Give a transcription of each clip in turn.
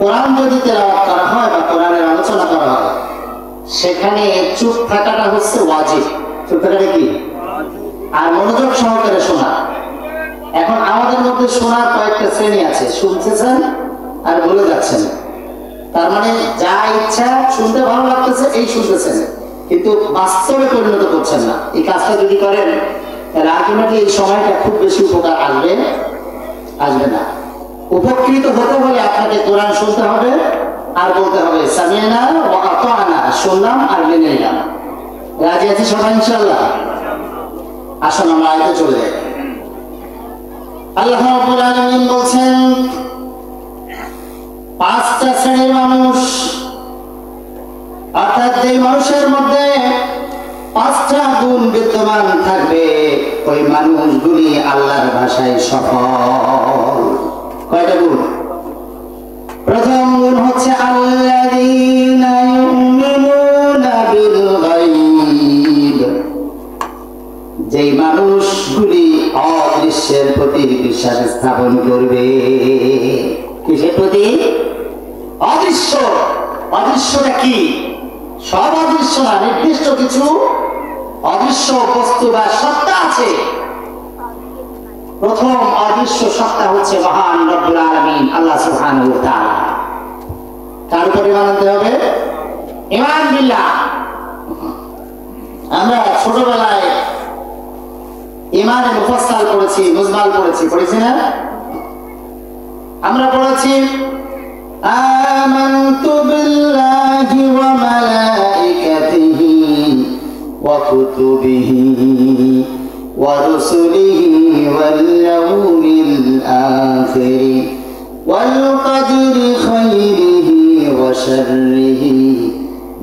কোরআন যদি তেলাওয়াত করা হয় বা কোরআনের আলোচনা করা হয়, সেখানে চুপ থাকাটা হচ্ছে ওয়াজিব। চুপ থাকাটা কি? আর মনোযোগ সহকারে শোনা। এখন আমাদের মধ্যে শোনার কয়েকটা শ্রেণী আছে, শুনতেছেন আর ভুলে যাচ্ছেন। তার মানে যা ইচ্ছা, শুনতে ভালো লাগতেছে এই শুনতেছেন, কিন্তু বাস্তবে পরিণত করছেন না। এই কাজটা যদি করেন তাহলে আলটিমেটলি এই সময়টা খুব বেশি উপকার আসবে না। উপকৃত হতে হলে আপনাকে কোরআন শুনতে হবে আর বলতে হবে সামিয়ানা ওয়া আতানা, শুনলাম আর মেনে নিলাম। রাজি আছি সবাই ইনশাআল্লাহ? আসুন আমরা আয়াতে চলে যাই। আল্লাহ রাব্বুল আলামিন বলছেন, পাঁচটা শ্রেণীর মানুষ, অর্থাৎ যে মানুষের মধ্যে পাঁচটা গুণ বিদ্যমান থাকবে, ওই মানুষগুলি আল্লাহর ভাষায় সফল। কয়টা গুণ? প্রথম গুণ হচ্ছে আল্লাযীনা ইউমিনুনা বিল গায়ব, যেই মানুষগুলি অদৃশ্যের প্রতি বিশ্বাস স্থাপন করবে। কিসের প্রতি? অদৃশ্য। অদৃশ্যটা কি? সব অদৃশ্য না, নির্দিষ্ট কিছু অদৃশ্য বস্তু বা সত্তা আছে। প্রথম অদৃশ্য সত্তা হচ্ছে মহান রব্বুল আলামিন আল্লাহ সুবহানাহু ওয়া তাআলা। তার উপরে ঈমান আনতে হবে, ঈমান বিল্লাহ। আমরা ছোটবেলায় ঈমানে মুফাসসাল পড়েছি, মুজমাল পড়েছি না? আমরা পড়েছি আমানতু বিল্লাহি ওয়া মালাইকাতিহি ওয়া কুতুবিহি ওয়া রুসুলিহি ওয়াল ইয়াউমিল আখির ওয়াল কদরি খাইরিহি ওয়া শাররিহি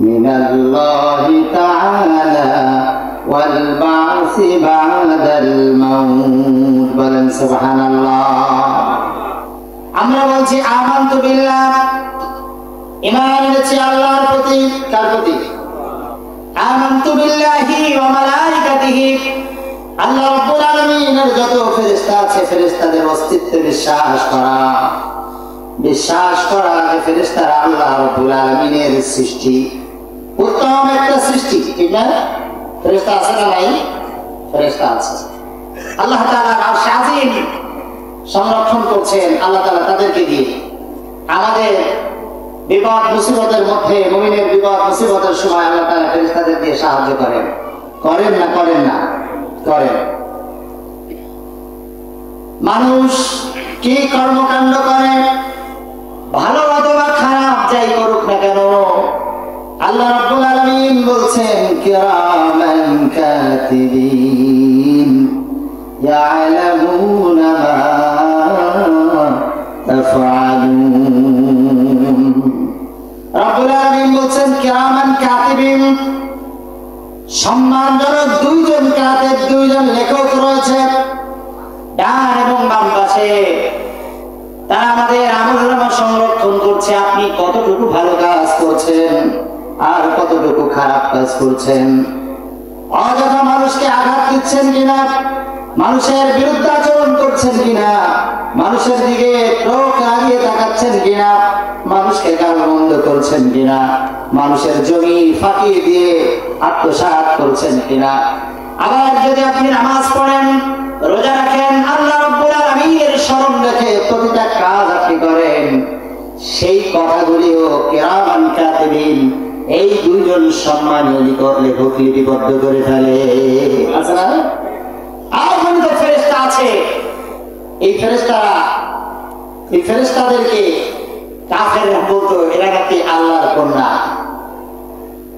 মিনাল্লাহি তাআলা ওয়াল বা'সি বা'দাল মাউত। বলেন সুবহানাল্লাহ। আমরা বলছি আমানতু বিল্লাহ, ঈমান এনেছি আল্লাহর প্রতি। কার প্রতি? আমানতু বিল্লাহি ওয়া মালাইকাতিহি, আল্লাহ রাব্বুল আলামিনের যত ফেরেশতা আছে ফেরেশতাদের অস্তিত্বে বিশ্বাস করা যে ফেরেশতারা আল্লাহ রাব্বুল আলামিনের সৃষ্টি, উত্তম একটা সৃষ্টি, ঠিক না? ফেরেশতা আছে না নাই? ফেরেশতা আছে। আল্লাহ তাআলা আরশ আজিম সংরক্ষণ করছেন আল্লাহ তাআলা তাদেরকে দিয়ে। আমাদের বিপদ মুসিবতের মধ্যে, মুমিনের বিপদ মুসিবতের সময় আল্লাহ তাআলা ফেরেশতাদের দিয়ে সাহায্য করেন। করেন না? করেন। মানুষ কি কর্মকাণ্ড করে, ভালো অথবা খারাপ যাই করুক না কেন, আল্লাহ রাব্বুল আলামিন বলছেন কিরামান কাতিবিন ইয়ালামুনা মা তাফআলুন। রাব্বুল আলামিন বলছেন কিরামান কাতিবিন, সম্মানজনক দুইজন কাতিব, দুইজন লেখক রয়েছে ডান এবং বাম পাশে। তারা আমাদের আমলনামা সংরক্ষণ করছে। আপনি কতটুকু ভালো কাজ করছেন আর কতটুকু খারাপ কাজ করছেন, অযথা মানুষকে আঘাত দিচ্ছেন কিনা, মানুষের বিরুদ্ধে আচরণ করছেন কিনা, মানুষের দিকে চোখ লাগিয়ে তাকাচ্ছেন কিনা, মানুষকে গালমন্দ করছেন কিনা, মানুষের জমি ফাঁকি দিয়ে আত্মসাৎ করছেন কিনা। আবার যদি আপনি নামাজ পড়েন, রোজা রাখেন, আল্লাহ রাব্বুল আলামিনের স্মরণ রেখে প্রতিটা কাজ আপনি করেন, সেই কথাগুলিও কিরামান কাতিবিন, এই দুইজন সম্মানীয় লেখক লিপিবদ্ধ করে ফেলে। আছে না? আর অগণিত ফেরেশতা আছে। এই ফেরেশতাদেরকে কাফেররা বলতো এরা নাকি আল্লাহর কন্যা।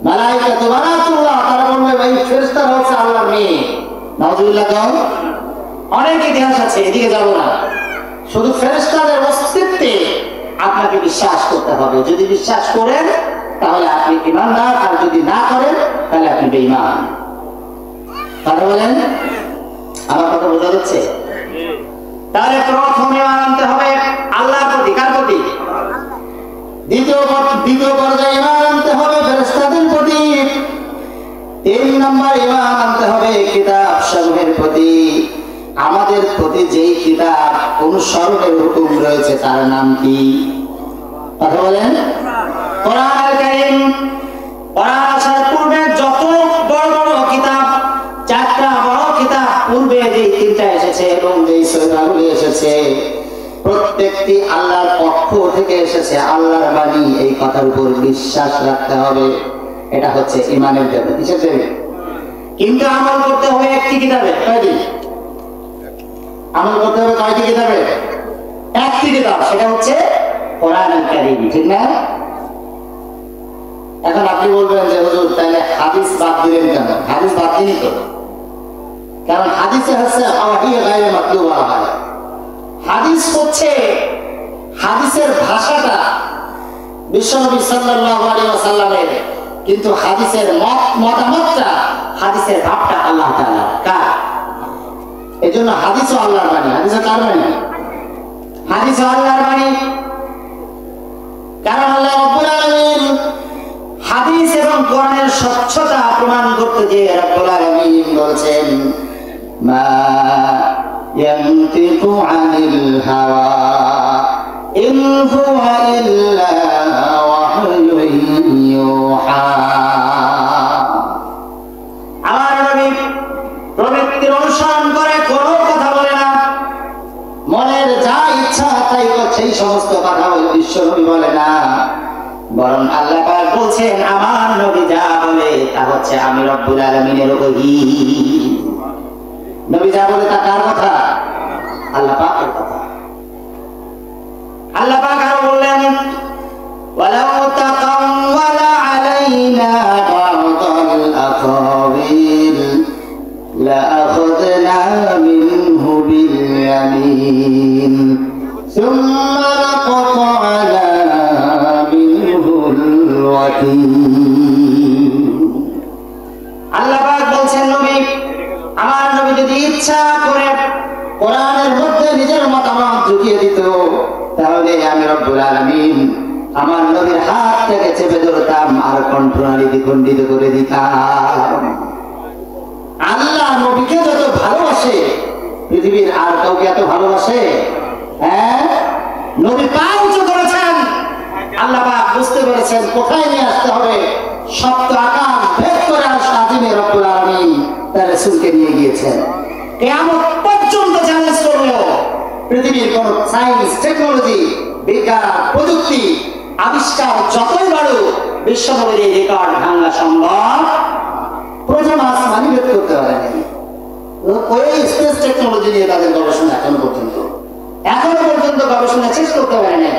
মালাইকাতু বানাতুল্লাহ, তারা বলবে ভাই ফেরেশতারা হচ্ছে আল্লাহর মেয়ে। নাউজুবিল্লাহ। অনেক ইতিহাস আছে, এদিকে যাব না। শুধু ফেরেশতাদের অস্তিত্বে আপনাকে বিশ্বাস করতে হবে। যদি বিশ্বাস করেন তাহলে আপনি ঈমানদার, আর যদি না করেন তাহলে আপনি বেঈমান। কথা বলেন? আমার কথা বোঝা যাচ্ছে? তাহলে প্রথমে ঈমান আনতে হবে আল্লাহর প্রতি। কার প্রতি? দ্বিতীয় পর্যায়ে ঈমান আনতে হবে ফেরেশতাদের প্রতি। 3 নম্বর ঈমান আনতে হবে কিতাব সমূহের প্রতি। আমাদের প্রতি যেই কিতাব অনুসরণের হুকুম রয়েছে তার নাম কি? কথা সহিহ এসেছে, প্রত্যেকটি আল্লাহর পক্ষ থেকে এসেছে, আল্লাহর বাণী। এই কথার উপর বিশ্বাস রাখতে হবে, এটা হচ্ছে ঈমানের দেব। কিসের দেব? কিন্তু আমল করতে হবে একটি কিতাবে। কয়টি আমল করতে হবে? কয়টি কিতাবে? একটি কিতাব, সেটা হচ্ছে কোরআনুল কারীম, ঠিক না? এখন আপনি বলবেন যে হুজুর তাহলে হাদিস বাদ দিলেন কেন? হাদিস বাদ দিনই তো, কারণ হাদিসে হচ্ছে ওয়াহিয় গায়রে মাতলুব বলা হয়। হাদিস হচ্ছে, হাদিসের ভাষাটা বিশ্বনবী সাল্লাল্লাহু আলাইহি ওয়াসাল্লামের, কিন্তু হাদিসের মতামতটা, হাদিসের ভাবটা আল্লাহ তাআলা কার। এজন্য হাদিসও আল্লাহর বাণী। হাদিসও কার বাণী? হাদিসও আল্লাহর বাণী। কারণ আল্লাহ রাব্বুল আলামিন হাদিস এবং কোরআনের স্বচ্ছতা প্রমাণ করতে যে রাব্বুল আলামিন বলছেন, মা ইয়ানতিকু আনিল হাওয়া ইন হুয়া ইল্লা ওয়াহয়ুন ইউহা। আমার নবী প্রবৃত্তির অনুসরণ করে কোনো কথা বলে না, মনের যা ইচ্ছা তাই সেই সমস্ত কথা ওই বিশ্ব নবী বলে না, বরং আল্লাহ পাক বলছেন আমার নবী যা বলে তা হচ্ছে আমি রব্বুল আলামিনের ওহী। নবী যা বলে তা কার কথা? আল্লাহ পাকের কথা। আল্লাহ পাক আরো বললেন, ওয়ালাউ তাকাওয়ালা আলাইনা বা'দাল আকাবিল লাআখাযনা মিনহু বিল ইয়ামিন সুম্মা লাকাতা'না আল্লাহ পাক বলছেন নবী, আমার নবী যদি ইচ্ছা করে কোরআনের মধ্যে নিজের মতামত ঢুকিয়ে দিত, তাহলে আমি রব্বুল আলামিন আমার নবীর হাত থেকে চেপে ধরতাম আর কণ্ঠনালী দ্বিখণ্ডিত করে দিতাম। আল্লাহ নবীকে যত ভালোবাসে, পৃথিবীর আর কাউকে এত ভালোবাসে? হ্যাঁ, নবী পা উঁচু করেছেন, আল্লাহ পাক বুঝতে পেরেছেন কোথায় নিয়ে আসতে হবে, সপ্ত আকাশ ভেদ করে আজিমে রব্বুল আলামিন তার রাসূলকে নিয়ে গিয়েছেন। কিয়ামত পর্যন্ত চ্যালেঞ্জ করলো, পৃথিবীর কোন সায়েন্স, টেকনোলজি, বিজ্ঞান, প্রযুক্তি, আবিষ্কার যতই বাড়ুক, বিশ্বনবীর এই রেকর্ড ভাঙা সম্ভব। প্রথম আসমানই ভেদ করতে পারে নাই। ওই স্পেস টেকনোলজি নিয়ে তাদের গবেষণা এখনো পর্যন্ত গবেষণা শেষ করতে পারে নাই।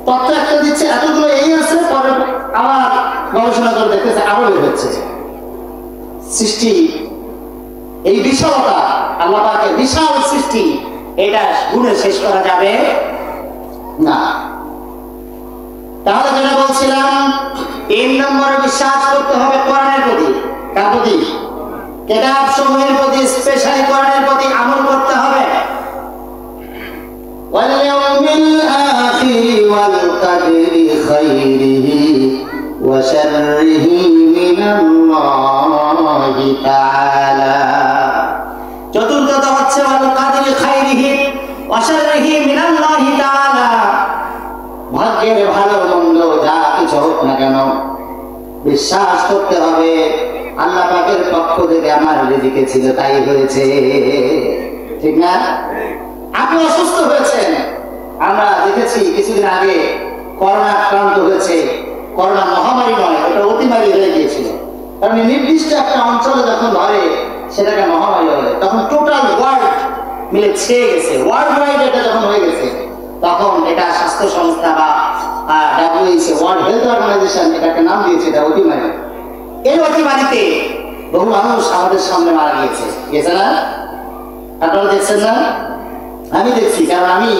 তথ্য একটা দিচ্ছে, এতগুলো এই আছে, পরে আবার গবেষণা করে দেখতেছে আরো বের হচ্ছে। সৃষ্টি এই বিশালতা, আল্লাহ পাকের বিশাল সৃষ্টি, এটা গুণে শেষ করা যাবে না। তাহলে যেটা বলছিলাম, 3 নম্বরে বিশ্বাস করতে হবে কোরআনের প্রতি। কার প্রতি? কিতাব সমূহের প্রতি, স্পেশালি কোরআনের প্রতি আমল করতে হবে। واليوم الآخر والقدر خيره وشره من الله تعالى। চতুর্থত হচ্ছে والقدر خيره وشره من الله تعالى। ভাগ্যের ভালো মন্দ যা কিছু হোক না কেন, বিশ্বাস করতে হবে আল্লাহ পাকের পক্ষ থেকে আমার রিজিকে ছিল, তাই হয়েছে, ঠিক না? আপনি অসুস্থ হয়েছেন, আমরা দেখেছি কিছুদিন আগে করোনা আক্রান্ত হয়েছে। করোনা মহামারী নয়, ওটা অতিমারী হয়ে গিয়েছিল। কারণ নির্দিষ্ট একটা অঞ্চলে যখন ধরে সেটাকে মহামারী হয়, তখন টোটাল ওয়ার্ল্ড মিলে ছেয়ে গেছে। ওয়ার্ল্ড ওয়াইড এটা যখন হয়ে গেছে, তখন এটা স্বাস্থ্য সংস্থা বা WHO, ওয়ার্ল্ড হেলথ অর্গানাইজেশন, এটাকে নাম দিয়েছে এটা অতিমারী। এই অতিমারীতে বহু মানুষ আমাদের সামনে মারা গিয়েছে না? আপনারা দেখছেন না? আমি দেখছি, কারণ আমি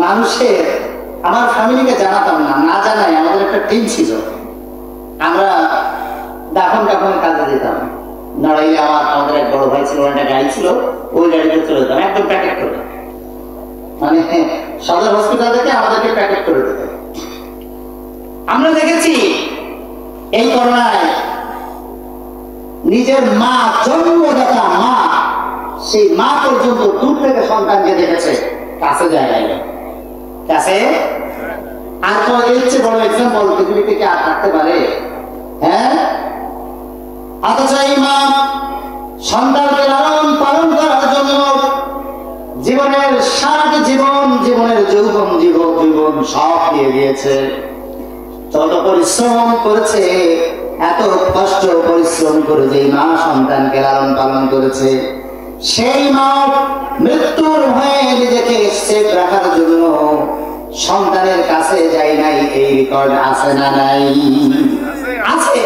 মানুষের, আমার ফ্যামিলিকে জানাতাম না, না জানাই আমাদের একটা টিম ছিল, আমরা দাফন কাফনের কাজে যেতাম। নড়াইলে আমাদের এক বড় ভাই ছিল, একটা গাড়ি ছিল, ওই গাড়িতে চলে যেতাম একদম প্যাকেট করে, মানে সদর হসপিটাল থেকে আমাদেরকে প্যাকেট করে দিত। আমরা দেখেছি এই করোনায় নিজের মা, জন্মদাতা মা, সেই মা পর্যন্ত দূর থেকে সন্তানকে দেখেছে, কাছে যায় নাই, কাছে। আর তো এর চেয়ে বড় এক্সাম্পল পৃথিবী থেকে আর থাকতে পারে? হ্যাঁ, অথচ এই মা সন্তানকে লালন পালন করার জন্য জীবনের যৌবন জীবন সব দিয়ে দিয়েছে, যত পরিশ্রম করেছে, এত কষ্ট পরিশ্রম করে যেই মা সন্তানকে লালন পালন করেছে, সেই মা মৃত্যুর ভয়ে নিজেকে সেফ রাখার জন্য সন্তানের কাছে যায় নাই। এই রেকর্ড আছে না নাই? আছে।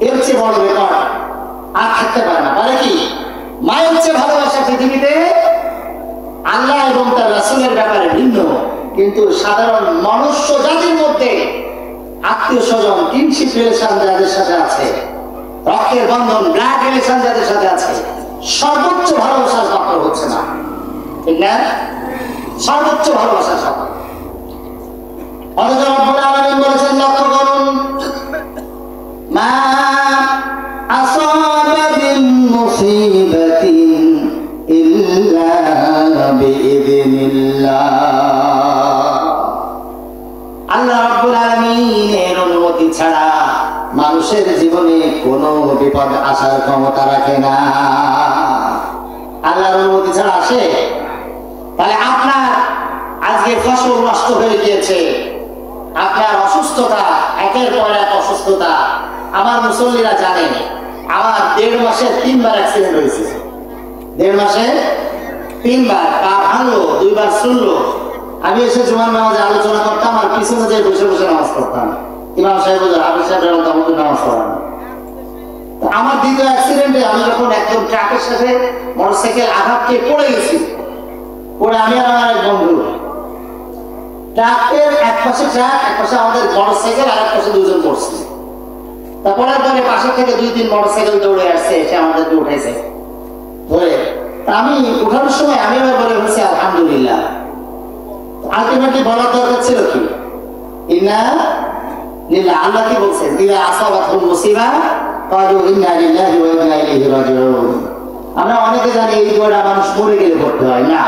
এর চেয়ে বড় রেকর্ড আর থাকতে পারে না। পারে কি? মায়ের চেয়ে ভালোবাসা পৃথিবীতে আল্লাহ এবং তার রাসূলের ব্যাপারে ভিন্ন, কিন্তু সাধারণ মনুষ্য জাতির মধ্যে আত্মীয় স্বজন, কিনশিপ রিলেশন যাদের সাথে আছে, রক্তের বন্ধন, ব্লাড রিলেশন যাদের সাথে আছে, সর্বোচ্চ ভালোবাসার পাত্র হচ্ছে না, ঠিক না? সর্বোচ্চ ভালোবাসার পাত্র। অথচ রব্বুল আলামিন বলেছেন, লক্ষ্য করুন, মা আসাবা মিন মুসিবাতিন ইল্লা বিইذنিল্লাহ। আল্লাহ রাব্বুল আলামিনের অনুমতি ছাড়া মানুষের জীবনে কোনো বিপদ আসার ক্ষমতা রাখে না। আল্লাহর অনুমতি ছাড়া আসে? তাহলে আপনার আজকে ফসল নষ্ট হয়ে গিয়েছে, আপনার অসুস্থতা, একের পর এক অসুস্থতা। আমার মুসল্লিরা জানেন, আমার 1.5 মাসে 3 বার অ্যাক্সিডেন্ট হয়েছে। 1.5 মাসে 3 বার, পা ভাঙলো, 2 বার শুনলো। আমি এসে জুমার নামাজে আলোচনা করতাম আর পিছনে যে বসে বসে নামাজ পড়তাম। ইমাম সাহেব হাফিজ সাহেব নামাজ পড়ান। আমার দ্বিতীয় অ্যাক্সিডেন্টে আমি যখন একদম ট্রাকের সাথে মোটরসাইকেল আঘাত খেয়ে পড়ে গেছি, পড়ে আমি আর আমার এক বন্ধু, ট্রাকের এক পাশে ট্রাক, এক পাশে আমাদের মোটরসাইকেল, আর এক পাশে 2 জন পড়ছি। তারপরে পরে পাশে থেকে 2-3 মোটরসাইকেল দৌড়ে আসছে, এসে আমাদেরকে উঠাইছে ধরে। আমি উঠানোর সময় আমি বলে বলছি আলহামদুলিল্লাহ। আলটিমেটলি বলার দরকার ছিল কি? ইন্না লিল্লাহ। আল্লাহ কি বলছেন? ইযা আসাবাতহুম মুসিবা ক্বালু ইন্না লিল্লাহি ওয়া ইন্না ইলাইহি রাজিউন। আমরা অনেকে জানি এই দোয়াটা মানুষ মরে গেলে পড়তে হয় না।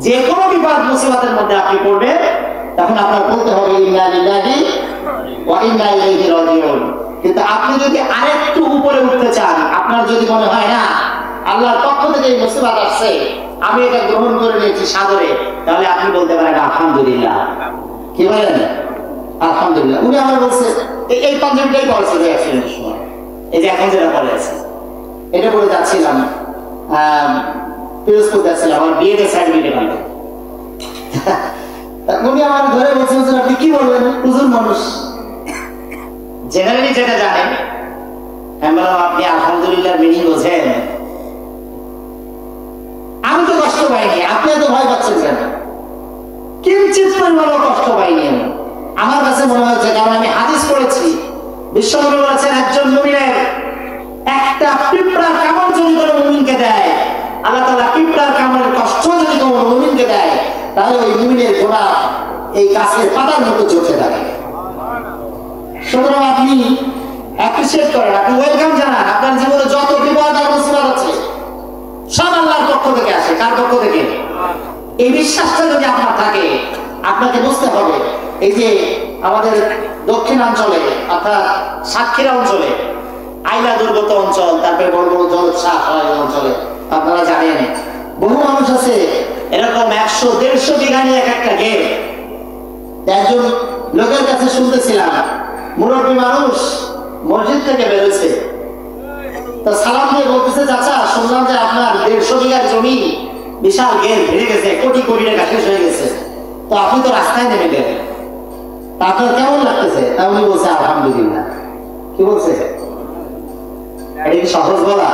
যে কোনো বিপদ মুসিবতের মধ্যে আপনি পড়বেন, তখন আপনার বলতে হবে ইন্না লিল্লাহি ওয়া ইন্না ইলাইহি রাজিউন। কিন্তু আপনি যদি আরেকটু উপরে উঠতে চান, আপনার যদি মনে হয় না আল্লাহর পক্ষ থেকে এই মুসিবত আসছে, আমি এটা গ্রহণ করে নিয়েছি সাদরে, তাহলে আপনি বলতে পারেন আলহামদুলিল্লাহ। কি বলেন? আলহামদুলিল্লাহ। উনি আমার বলছে এই পাঞ্জাবিটাই পড়েছে অ্যাক্সিডেন্টের সময়, এই যে এখন যেটা পড়ে আছে, এটা পড়ে যাচ্ছিলাম পিরোজপুর যাচ্ছিলাম, আমার বিয়েতে সার্টিফিকেট আনতে। উনি আমার ধরে বলছে, আপনি কি বলবেন? হুজুর মানুষ জেনারেলি যেটা জানেন, আমি বললাম আপনি আলহামদুলিল্লাহ মিনিং বোঝেন? আমি তো কষ্ট পাইনি, আপনি এত ভয় পাচ্ছেন কেন? কিঞ্চিত পরিমাণ কষ্ট পাইনি আমি। আমার কাছে মনে হচ্ছে, কারণ আমি হাদিস পড়েছি, বিশ্বনবী বলেছেন একজন মুমিনের একটা পিঁপড়ার কামড় যদি কোনো মুমিনকে দেয়, আল্লাহ তাআলা পিঁপড়ার কামড়ের কষ্ট যদি কোনো মুমিনকে দেয়, তাহলে ওই মুমিনের গোড়া এই গাছের পাতার মতো চোখে থাকে। সুতরাং আপনি অ্যাপ্রিশিয়েট করেন, আপনি ওয়েলকাম জানান। আপনার জীবনে যত বিপদ আর মুসিবত আছে সব আল্লাহর পক্ষ থেকে আসে। কার পক্ষ থেকে? এই বিশ্বাসটা যদি আপনার থাকে, আপনাকে বুঝতে হবে, এই যে আমাদের দক্ষিণাঞ্চলে অর্থাৎ সাতক্ষীরা অঞ্চলে আইলা দুর্গত অঞ্চল, তারপরে বড় বড় জলোচ্ছ্বাস হয় অঞ্চলে, আপনারা জানেন বহু মানুষ আছে এরকম 100-150 বিঘা নিয়ে একটা গেম। একজন লোকের কাছে শুনতেছিলাম, মুরব্বী মানুষ মসজিদ থেকে বেরোচ্ছে, তো সালাম দিয়ে বলতেছে, চাচা শুনলাম যে আপনার 150 বিঘার জমি বিশাল গেম ভেঙে গেছে, কোটি কোটি টাকা শেষ হয়ে গেছে, তো আপনি তো রাস্তায় নেমে গেলেন, আপনার কেমন লাগতেছে? তা উনি বলছে আলহামদুলিল্লাহ। কি বলছে? এটা কি সহজ বলা?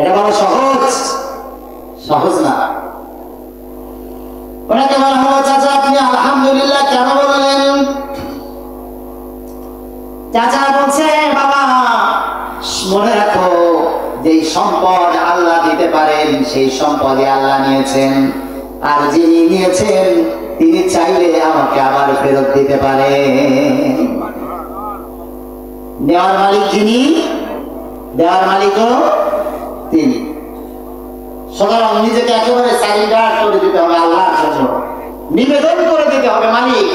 এটা বলা সহজ? সহজ না। ওনাকে বলা হলো, চাচা আপনি আলহামদুলিল্লাহ কেন বললেন? চাচা বলছে, বাবা মনে রাখো, যে সম্পদ আল্লাহ দিতে পারেন সেই সম্পদে আল্লাহ নিয়েছেন, আর যিনি নিয়েছেন তিনি চাইলে আমাকে আবার ফেরত দিতে পারেন। দেওয়ার মালিক যিনি, দেওয়ার মালিকও তিনি। সুতরাং নিজেকে একেবারে সারেন্ডার করে দিতে হবে আল্লাহর জন্য, নিবেদন করে দিতে হবে, মালিক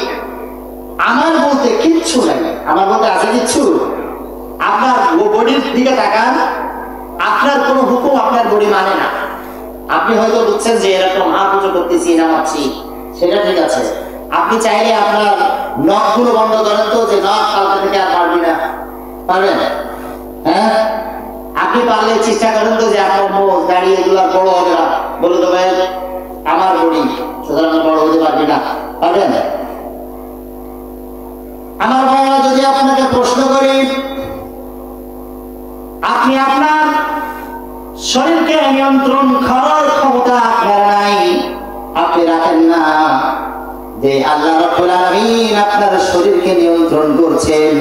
আমার বলতে কিচ্ছু নাই, আমার বলতে আছে কিচ্ছু? আপনার বডির দিকে তাকান, আপনার কোনো হুকুম আপনার বডি মানে না, আপনি হয়তো বুঝছেন যে এরকম হাত উঁচু করতেছি, নামাচ্ছি, সেটা ঠিক আছে। আপনি চাইলে আপনার নখগুলো বন্ধ করেন তো, যে নখ কালকে থেকে আর পারবি না, পারবেন? হ্যাঁ, আপনি পারলে চেষ্টা করেন তো যে আপনার মুখ দাঁড়িয়ে এগুলো বড় হবে না, বলে তো ভাই আমার বড়ি, সুতরাং বড় হতে পারবি না, পারবেন? আমার ভাইরা, যদি আপনাকে প্রশ্ন করি, আপনি আপনার শরীরকে নিয়ন্ত্রণ করার ক্ষমতা আপনার নাই, আপনি রাখেন না যে আল্লাহ রাব্বুল আলামিন আপনার শরীরকে নিয়ন্ত্রণ করছেন,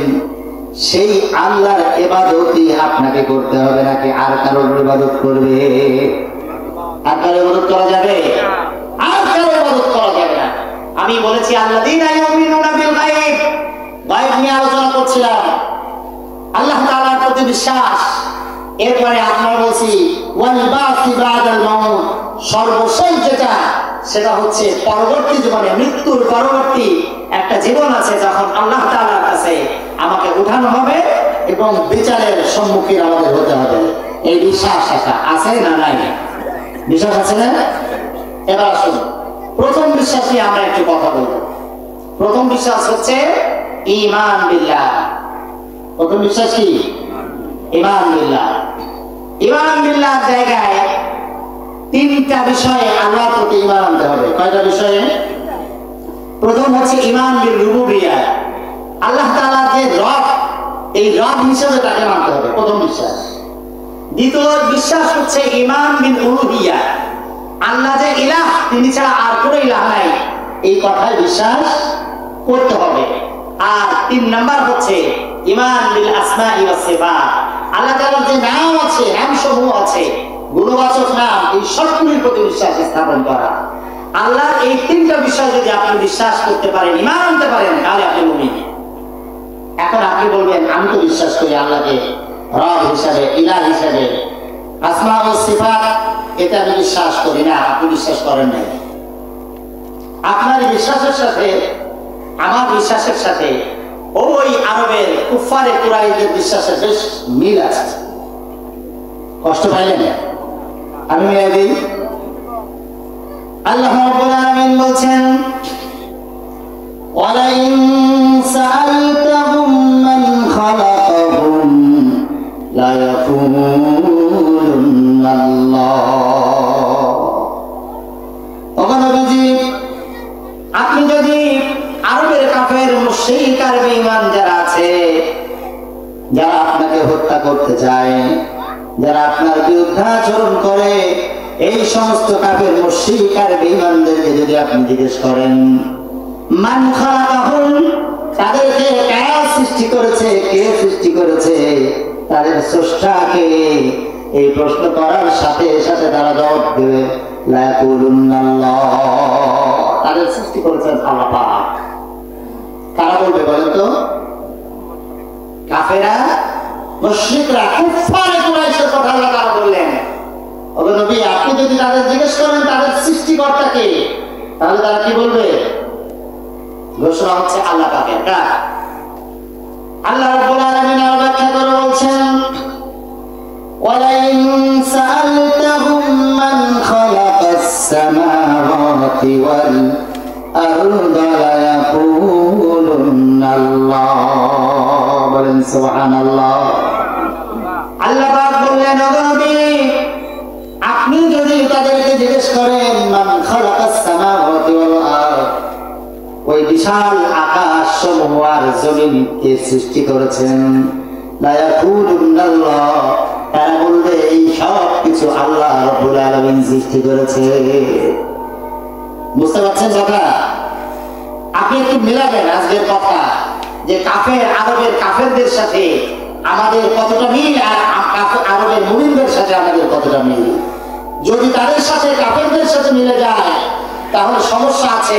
সেই আল্লাহর ইবাদতই আপনাকে করতে হবে, নাকি আর কারোর ইবাদত করবে? আর কারোর ইবাদত করা যাবে? আর কারোর ইবাদত করা যাবে না। আমি বলেছি আল্লাযীনা ইউমিনুনা বিল গায়ব, গায়ব নিয়ে আলোচনা করছিলাম, আল্লাহ তাআলার প্রতি বিশ্বাস। এরপরে আমরা বলছি ওয়াল বাসি বাদাল মাউত, সর্বশেষ যেটা, সেটা হচ্ছে পরবর্তী জীবনে, মৃত্যুর পরবর্তী একটা জীবন আছে, যখন আল্লাহ তাআলার কাছে আমাকে উঠানো হবে এবং বিচারের সম্মুখীন আমাদের হতে হবে। এই বিশ্বাস আছে না নাই? বিশ্বাস আছে না? এবার আসুন, প্রথম বিশ্বাস নিয়ে আমরা একটু কথা বলবো। প্রথম বিশ্বাস হচ্ছে ঈমান বিল্লাহ। প্রথম বিশ্বাস কি? ঈমান বিল্লাহ। ঈমান বিল্লাহ জায়গায় তিনটা বিষয়ে আল্লাহর প্রতি ঈমান আনতে হবে। কয়টা বিষয়ে? প্রথম হচ্ছে ঈমান বিল রুবুবিয়্যাহ, আল্লাহ তাআলা যে রব, এই রব হিসেবে তাকে মানতে হবে, প্রথম বিশ্বাস। দ্বিতীয় বিশ্বাস হচ্ছে ঈমান বিল উলুহিয়্যাহ, আল্লাহ যে ইলাহ, তিনি ছাড়া আর কোনো ইলাহ নাই, এই কথায় বিশ্বাস করতে হবে। আর তিন নাম্বার হচ্ছে ঈমান বিল আসমাই ওয়াস সিফাত, আল্লাহ তাআলার যে নাম আছে, নামসমূহ আছে, গুণবাচক নাম, এই সবগুলির প্রতি বিশ্বাস স্থাপন করা। আল্লাহর এই তিনটা বিষয় যদি আপনি বিশ্বাস করতে পারেন, ঈমান আনতে পারেন, তাহলে আপনি মুমিন। এখন আপনি বলবেন আমি তো বিশ্বাস করি আল্লাহকে রব হিসাবে, ইলাহ হিসাবে, আসমা ও সিফাত, এটা আমি বিশ্বাস করি না। আপনি বিশ্বাস করেন নাই। আপনার বিশ্বাসের সাথে আমার বিশ্বাসের সাথে ওই আরবের কুফারে কুরাইশদের বিশ্বাসের বেশ মিল আছে। কষ্ট পাইলেন? আমি মেয়ে দিই। আল্লাহ রাব্বুল আলামিন বলছেন ওয়ালাইন সাআলতাহুম মান খালাকাহুম লা ইয়াকুলুন্না আল্লাহ। ওগো নবীজি, আপনি যদি আরবের কাফের মুশরিক আর বেঈমান যারা আছে, যারা আপনাকে হত্যা করতে চায়, যারা আপনার বিরুদ্ধে আচরণ করে, এই সমস্ত কাফের মুশরিক আর বেঈমানদেরকে যদি আপনি জিজ্ঞেস করেন মান খালাকাহুম, তাদেরকে কে সৃষ্টি করেছে, কে সৃষ্টি করেছে, তাদের স্রষ্টাকে, এই প্রশ্ন করার সাথে সাথে তারা জবাব দেবে লা ইয়াকুলুন্না আল্লাহ, তাদের সৃষ্টি করেছেন আল্লাহ পাক। কারা বলবে বলেন তো? কাফেরা, মুশরিকরা, কুফারে কুরাইশের কথা আল্লাহ তাআলা বললেন। ওগো নবী, আপনি যদি তাদের জিজ্ঞেস করেন তাদের সৃষ্টিকর্তাকে, তাহলে তারা কি বলবে? ঘোষণা হচ্ছে আল্লাহ পাকের। আল্লাহ রাব্বুল আলামিন আরো ব্যাখ্যা করে বলছেন ওয়ালাইন সাআলতাহুম মান খালাকাস সামাওয়াতি ওয়াল আরদা লা ইয়াকুলুন্না আল্লাহ। বলেন সুবহানাল্লাহ। আল্লাহ পাক বললেন ওগো নবী, আপনি যদি তাদেরকে জিজ্ঞেস করেন মান খালাকাস সামাওয়াতি ওয়াল আরদ, ওই বিশাল আকাশ সমূহ আর জমিন কে সৃষ্টি করেছেন, লা ইয়াকুলুন্না আল্লাহ, তারা বলবে এই সব কিছু আল্লাহ রাব্বুল আলামিন সৃষ্টি করেছে। বুঝতে পারছেন কথা? আপনি একটু মেলাবেন আজকের কথা, যে কাফের, আরবের কাফেরদের সাথে আমাদের কতটা মিল, আর আরবের মুমিনদের সাথে আমাদের কতটা মিল। যদি তাদের সাথে কাফেরদের সাথে মিলে যায়, তাহলে সমস্যা আছে,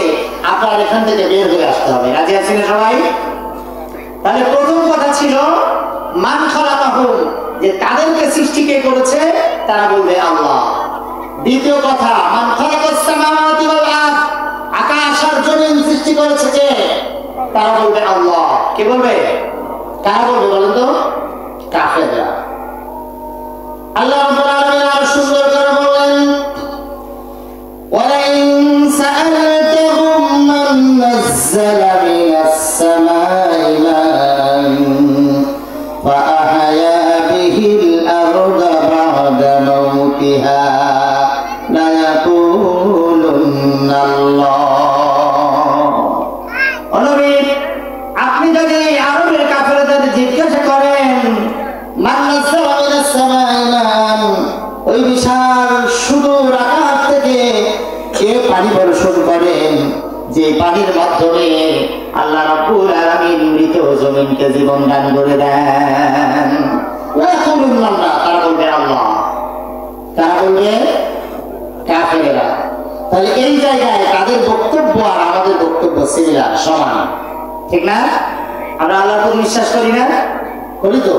আপনার এখান থেকে বের হয়ে আসতে হবে। রাজি আছেন সবাই? তাহলে প্রথম কথা ছিল মান খালাকাহুম, যে তাদেরকে সৃষ্টি কে করেছে, তারা বলবে আল্লাহ। দ্বিতীয় কথা মান খালাকাস সামাওয়াতি ওয়াল আরদ, আকাশ আর জমিন সৃষ্টি করেছে কে, তারা বলবে আল্লাহ। কে বলবে? কারা বলবে বলেন তো? কাফেররা। আল্লাহ রাব্বুল আলামিন আরো সুন্দর করে বললেন ولئن سألتهم من نزل من السماء ماء فأحيا به الأرض بعد موتها ليقولن الله। আপনি যদি আরবের কাফেরদের জিজ্ঞাসা করেন মান নাযালা মিনাস সামাই মান, ওই বিশাল সুদূর আকাশ থেকে কে পানি বর্ষণ করেন, যে পানির মাধ্যমে আল্লাহ রাব্বুল আলামিন মৃত জমিনকে জীবন দান করে দেন, তারা বলবে আল্লাহ, তারা বলবে কাফেরেরা। তাহলে এই জায়গায় তাদের বক্তব্য আর আমাদের বক্তব্য সিমিলার, সমান, ঠিক না? আমরা আল্লাহর প্রতি বিশ্বাস করি না? করি তো।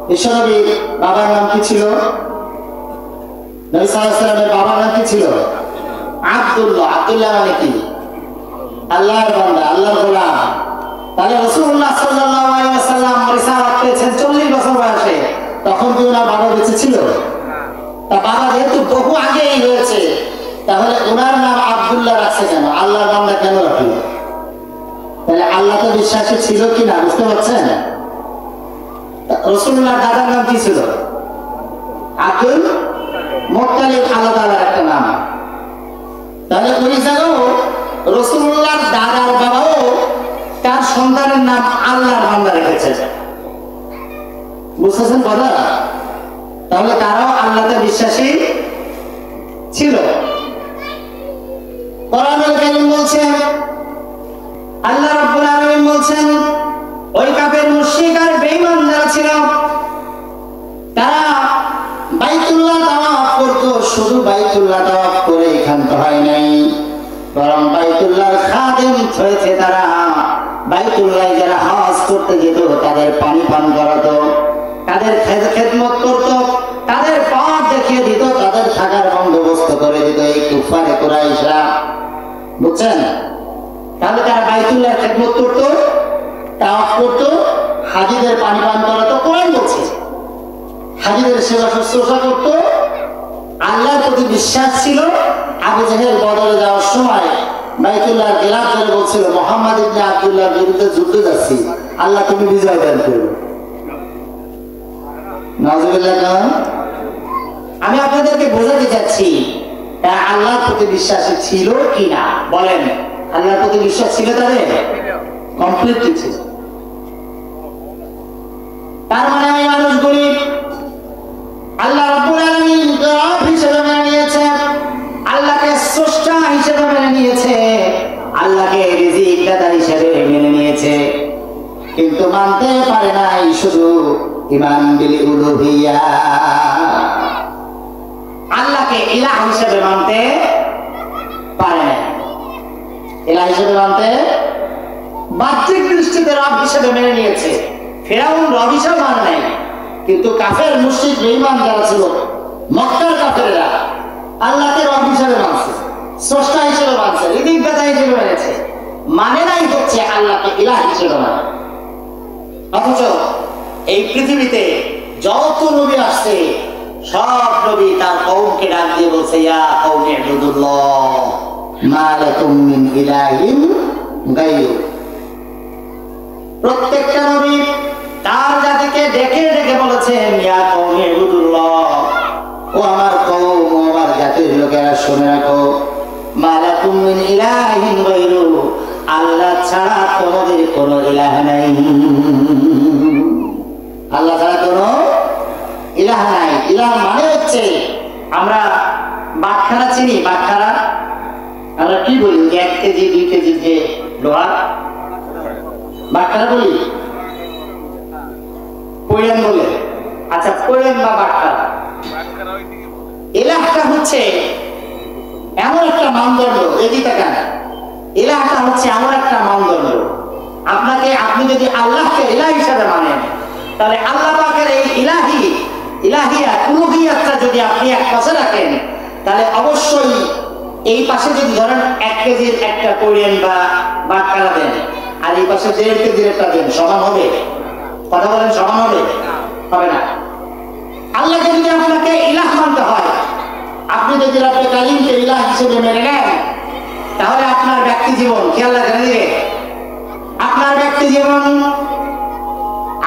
বিশ্বনবীর বাবার নাম কি ছিল? নবী সাল্লাল্লাহু আলাইহি ওয়াসাল্লামের বাবার নাম কি ছিল? আব্দুল্লাহ। আব্দুল্লাহ মানে কি? আল্লাহর বান্দা, আল্লাহর গোলাম। তাহলে রাসূলুল্লাহ সাল্লাল্লাহু আলাইহি ওয়াসাল্লাম রিসালাত পেয়েছেন 40 বছর বয়সে, তখন কি ওনার বাবা বেঁচে ছিল? তা বাবা যেহেতু বহু আগেই হয়েছে, তাহলে ওনার নাম আব্দুল্লাহ রাখছে কেন? আল্লাহর বান্দা কেন রাখলো? তাহলে আল্লাহ তো বিশ্বাসী ছিল কিনা বুঝতে পারছেন? রাসূলুল্লাহর দাদার নাম কি ছিল? আব্দুল মুত্তালিব, আল্লাহ তাআলার একটা নাম। তাহলে ওই জায়গাও রাসূলুল্লাহর দাদার বাবাও তার সন্তানের নাম আল্লাহর বান্দা রেখেছে, বুঝতেছেন কথা? তাহলে তারাও আল্লাহতে বিশ্বাসী ছিল। কোরআনুল কারীম বলছেন, আল্লাহ রাব্বুল আলামিন বলছেন, ওই কাফের মুশরিক আর বেঈমান যারা ছিল তারা বাইতুল্লাহ তাওয়াফ করত। শুধু বাইতুল্লাহ তাওয়াফ করে ক্ষান্ত হয় নাই, বরং বাইতুল্লাহর খাদেম হয়েছে তারা। বাইতুল্লাহ যারা হজ করতে যেত তাদের পানি পান করাতো, তাদের খেদমত করত, তাদের পথ দেখিয়ে দিত, তাদের থাকার বন্দোবস্ত করে দিত এই কুফারে কুরাইশরা, বুঝছেন? তাহলে তারা বাইতুল্লাহর খেদমত করত, তাওয়াফ করত, হাজীদের পানি পান করাতো। কোরআন বলছে হাজীদের সেবা শুশ্রূষা করত, আল্লাহর প্রতি বিশ্বাস ছিল। আবু জেহেল বদরে যাওয়ার সময় বাইতুল্লাহর গিলাফ ধরে বলছিল, মুহাম্মদ ইবনে আব্দুল্লাহর বিরুদ্ধে যুদ্ধে যাচ্ছি, আল্লাহ তুমি বিজয় দান করো। নাউযুবিল্লাহ। আমি আপনাদেরকে বোঝাতে চাচ্ছি তারা আল্লাহর প্রতি বিশ্বাসী ছিল কিনা, বলেন? আল্লাহর প্রতি বিশ্বাস ছিল তাদের? কমপ্লিটলি ছিল। তার মানে এই মানুষগুলি আল্লাহ রাব্বুল আলামিন রব হিসেবে মেনে নিয়েছে, আল্লাহকে স্রষ্টা হিসেবে মেনে নিয়েছে, আল্লাহকে রিজিক দাতা হিসেবে মেনে নিয়েছে, কিন্তু মানতে পারে নাই শুধু ঈমান বিল উলুহিয়া, আল্লাহকে ইলাহ হিসেবে মানতে পারে না। ইলাহ হিসেবে মানতে, বাহ্যিক দৃষ্টিতে রব হিসেবে মেনে নিয়েছে। ফিরআউন রব হিসেবে মানে নাই, কিন্তু কাফের মুশরিক বেঈমান যারা ছিল মক্কার কাফেররা আল্লাহকে রব হিসেবে মানছে, স্রষ্টা হিসেবে মানছে, রিজিক দাতা হিসেবে মেনেছে, মানে নাই হচ্ছে আল্লাহকে ইলাহ হিসেবে মানে। অথচ এই পৃথিবীতে যত নবী আসছে সব নবী তার কওমকে ডাক দিয়ে বলছে, ইয়া কওমি ইবুদুল্লাহ মা লাকুম মিন ইলাহিন গায়রু। প্রত্যেকটা নবী তার জাতিকে ডেকে ডেকে বলেছেন, ইয়া কওমি ইবুদুল্লাহ, ও আমার কওম, ও আমার জাতির লোকেরা শুনে রাখো, মা লাকুম মিন ইলাহিন গায়রু, আল্লাহ ছাড়া তোমাদের কোনো ইলাহ নাই। আল্লাহ ছাড়া কোনো ইলাহ নাই। ইলাহ মানে হচ্ছে, আমরা বাটখারা চিনি, বাটখারা আমরা কি বলি? 1 কেজি 2 কেজি যে লোহা বাটখারা বলি, পয়ন বলে। আচ্ছা, পয়ন বা বাটখারা, ইলাহটা হচ্ছে এমন একটা মানদণ্ড। এদিকে কেন? ইলাহটা হচ্ছে এমন একটা মানদণ্ড, আপনাকে, আপনি যদি আল্লাহকে ইলাহ হিসেবে মানেন, তাহলে আল্লাহ পাকের এই ইলাহিয়া উলুহিয়াতটা যদি আপনি এক পাশে রাখেন, তাহলে অবশ্যই এই পাশে যদি ধরেন 1 কেজির একটা কোরিয়ান বা বাটখারা দেন, আর এই পাশে 1.5 কেজির একটা দেন, সমান হবে? কথা বলেন, সমান হবে? হবে না। আল্লাহকে যদি আপনাকে ইলাহ মানতে হয়, আপনি যদি রব্বে কারীমকে ইলাহ হিসেবে মেনে নেন, তাহলে আপনার ব্যক্তি জীবন, খেয়াল রাখেন দিকে, আপনার ব্যক্তি জীবন,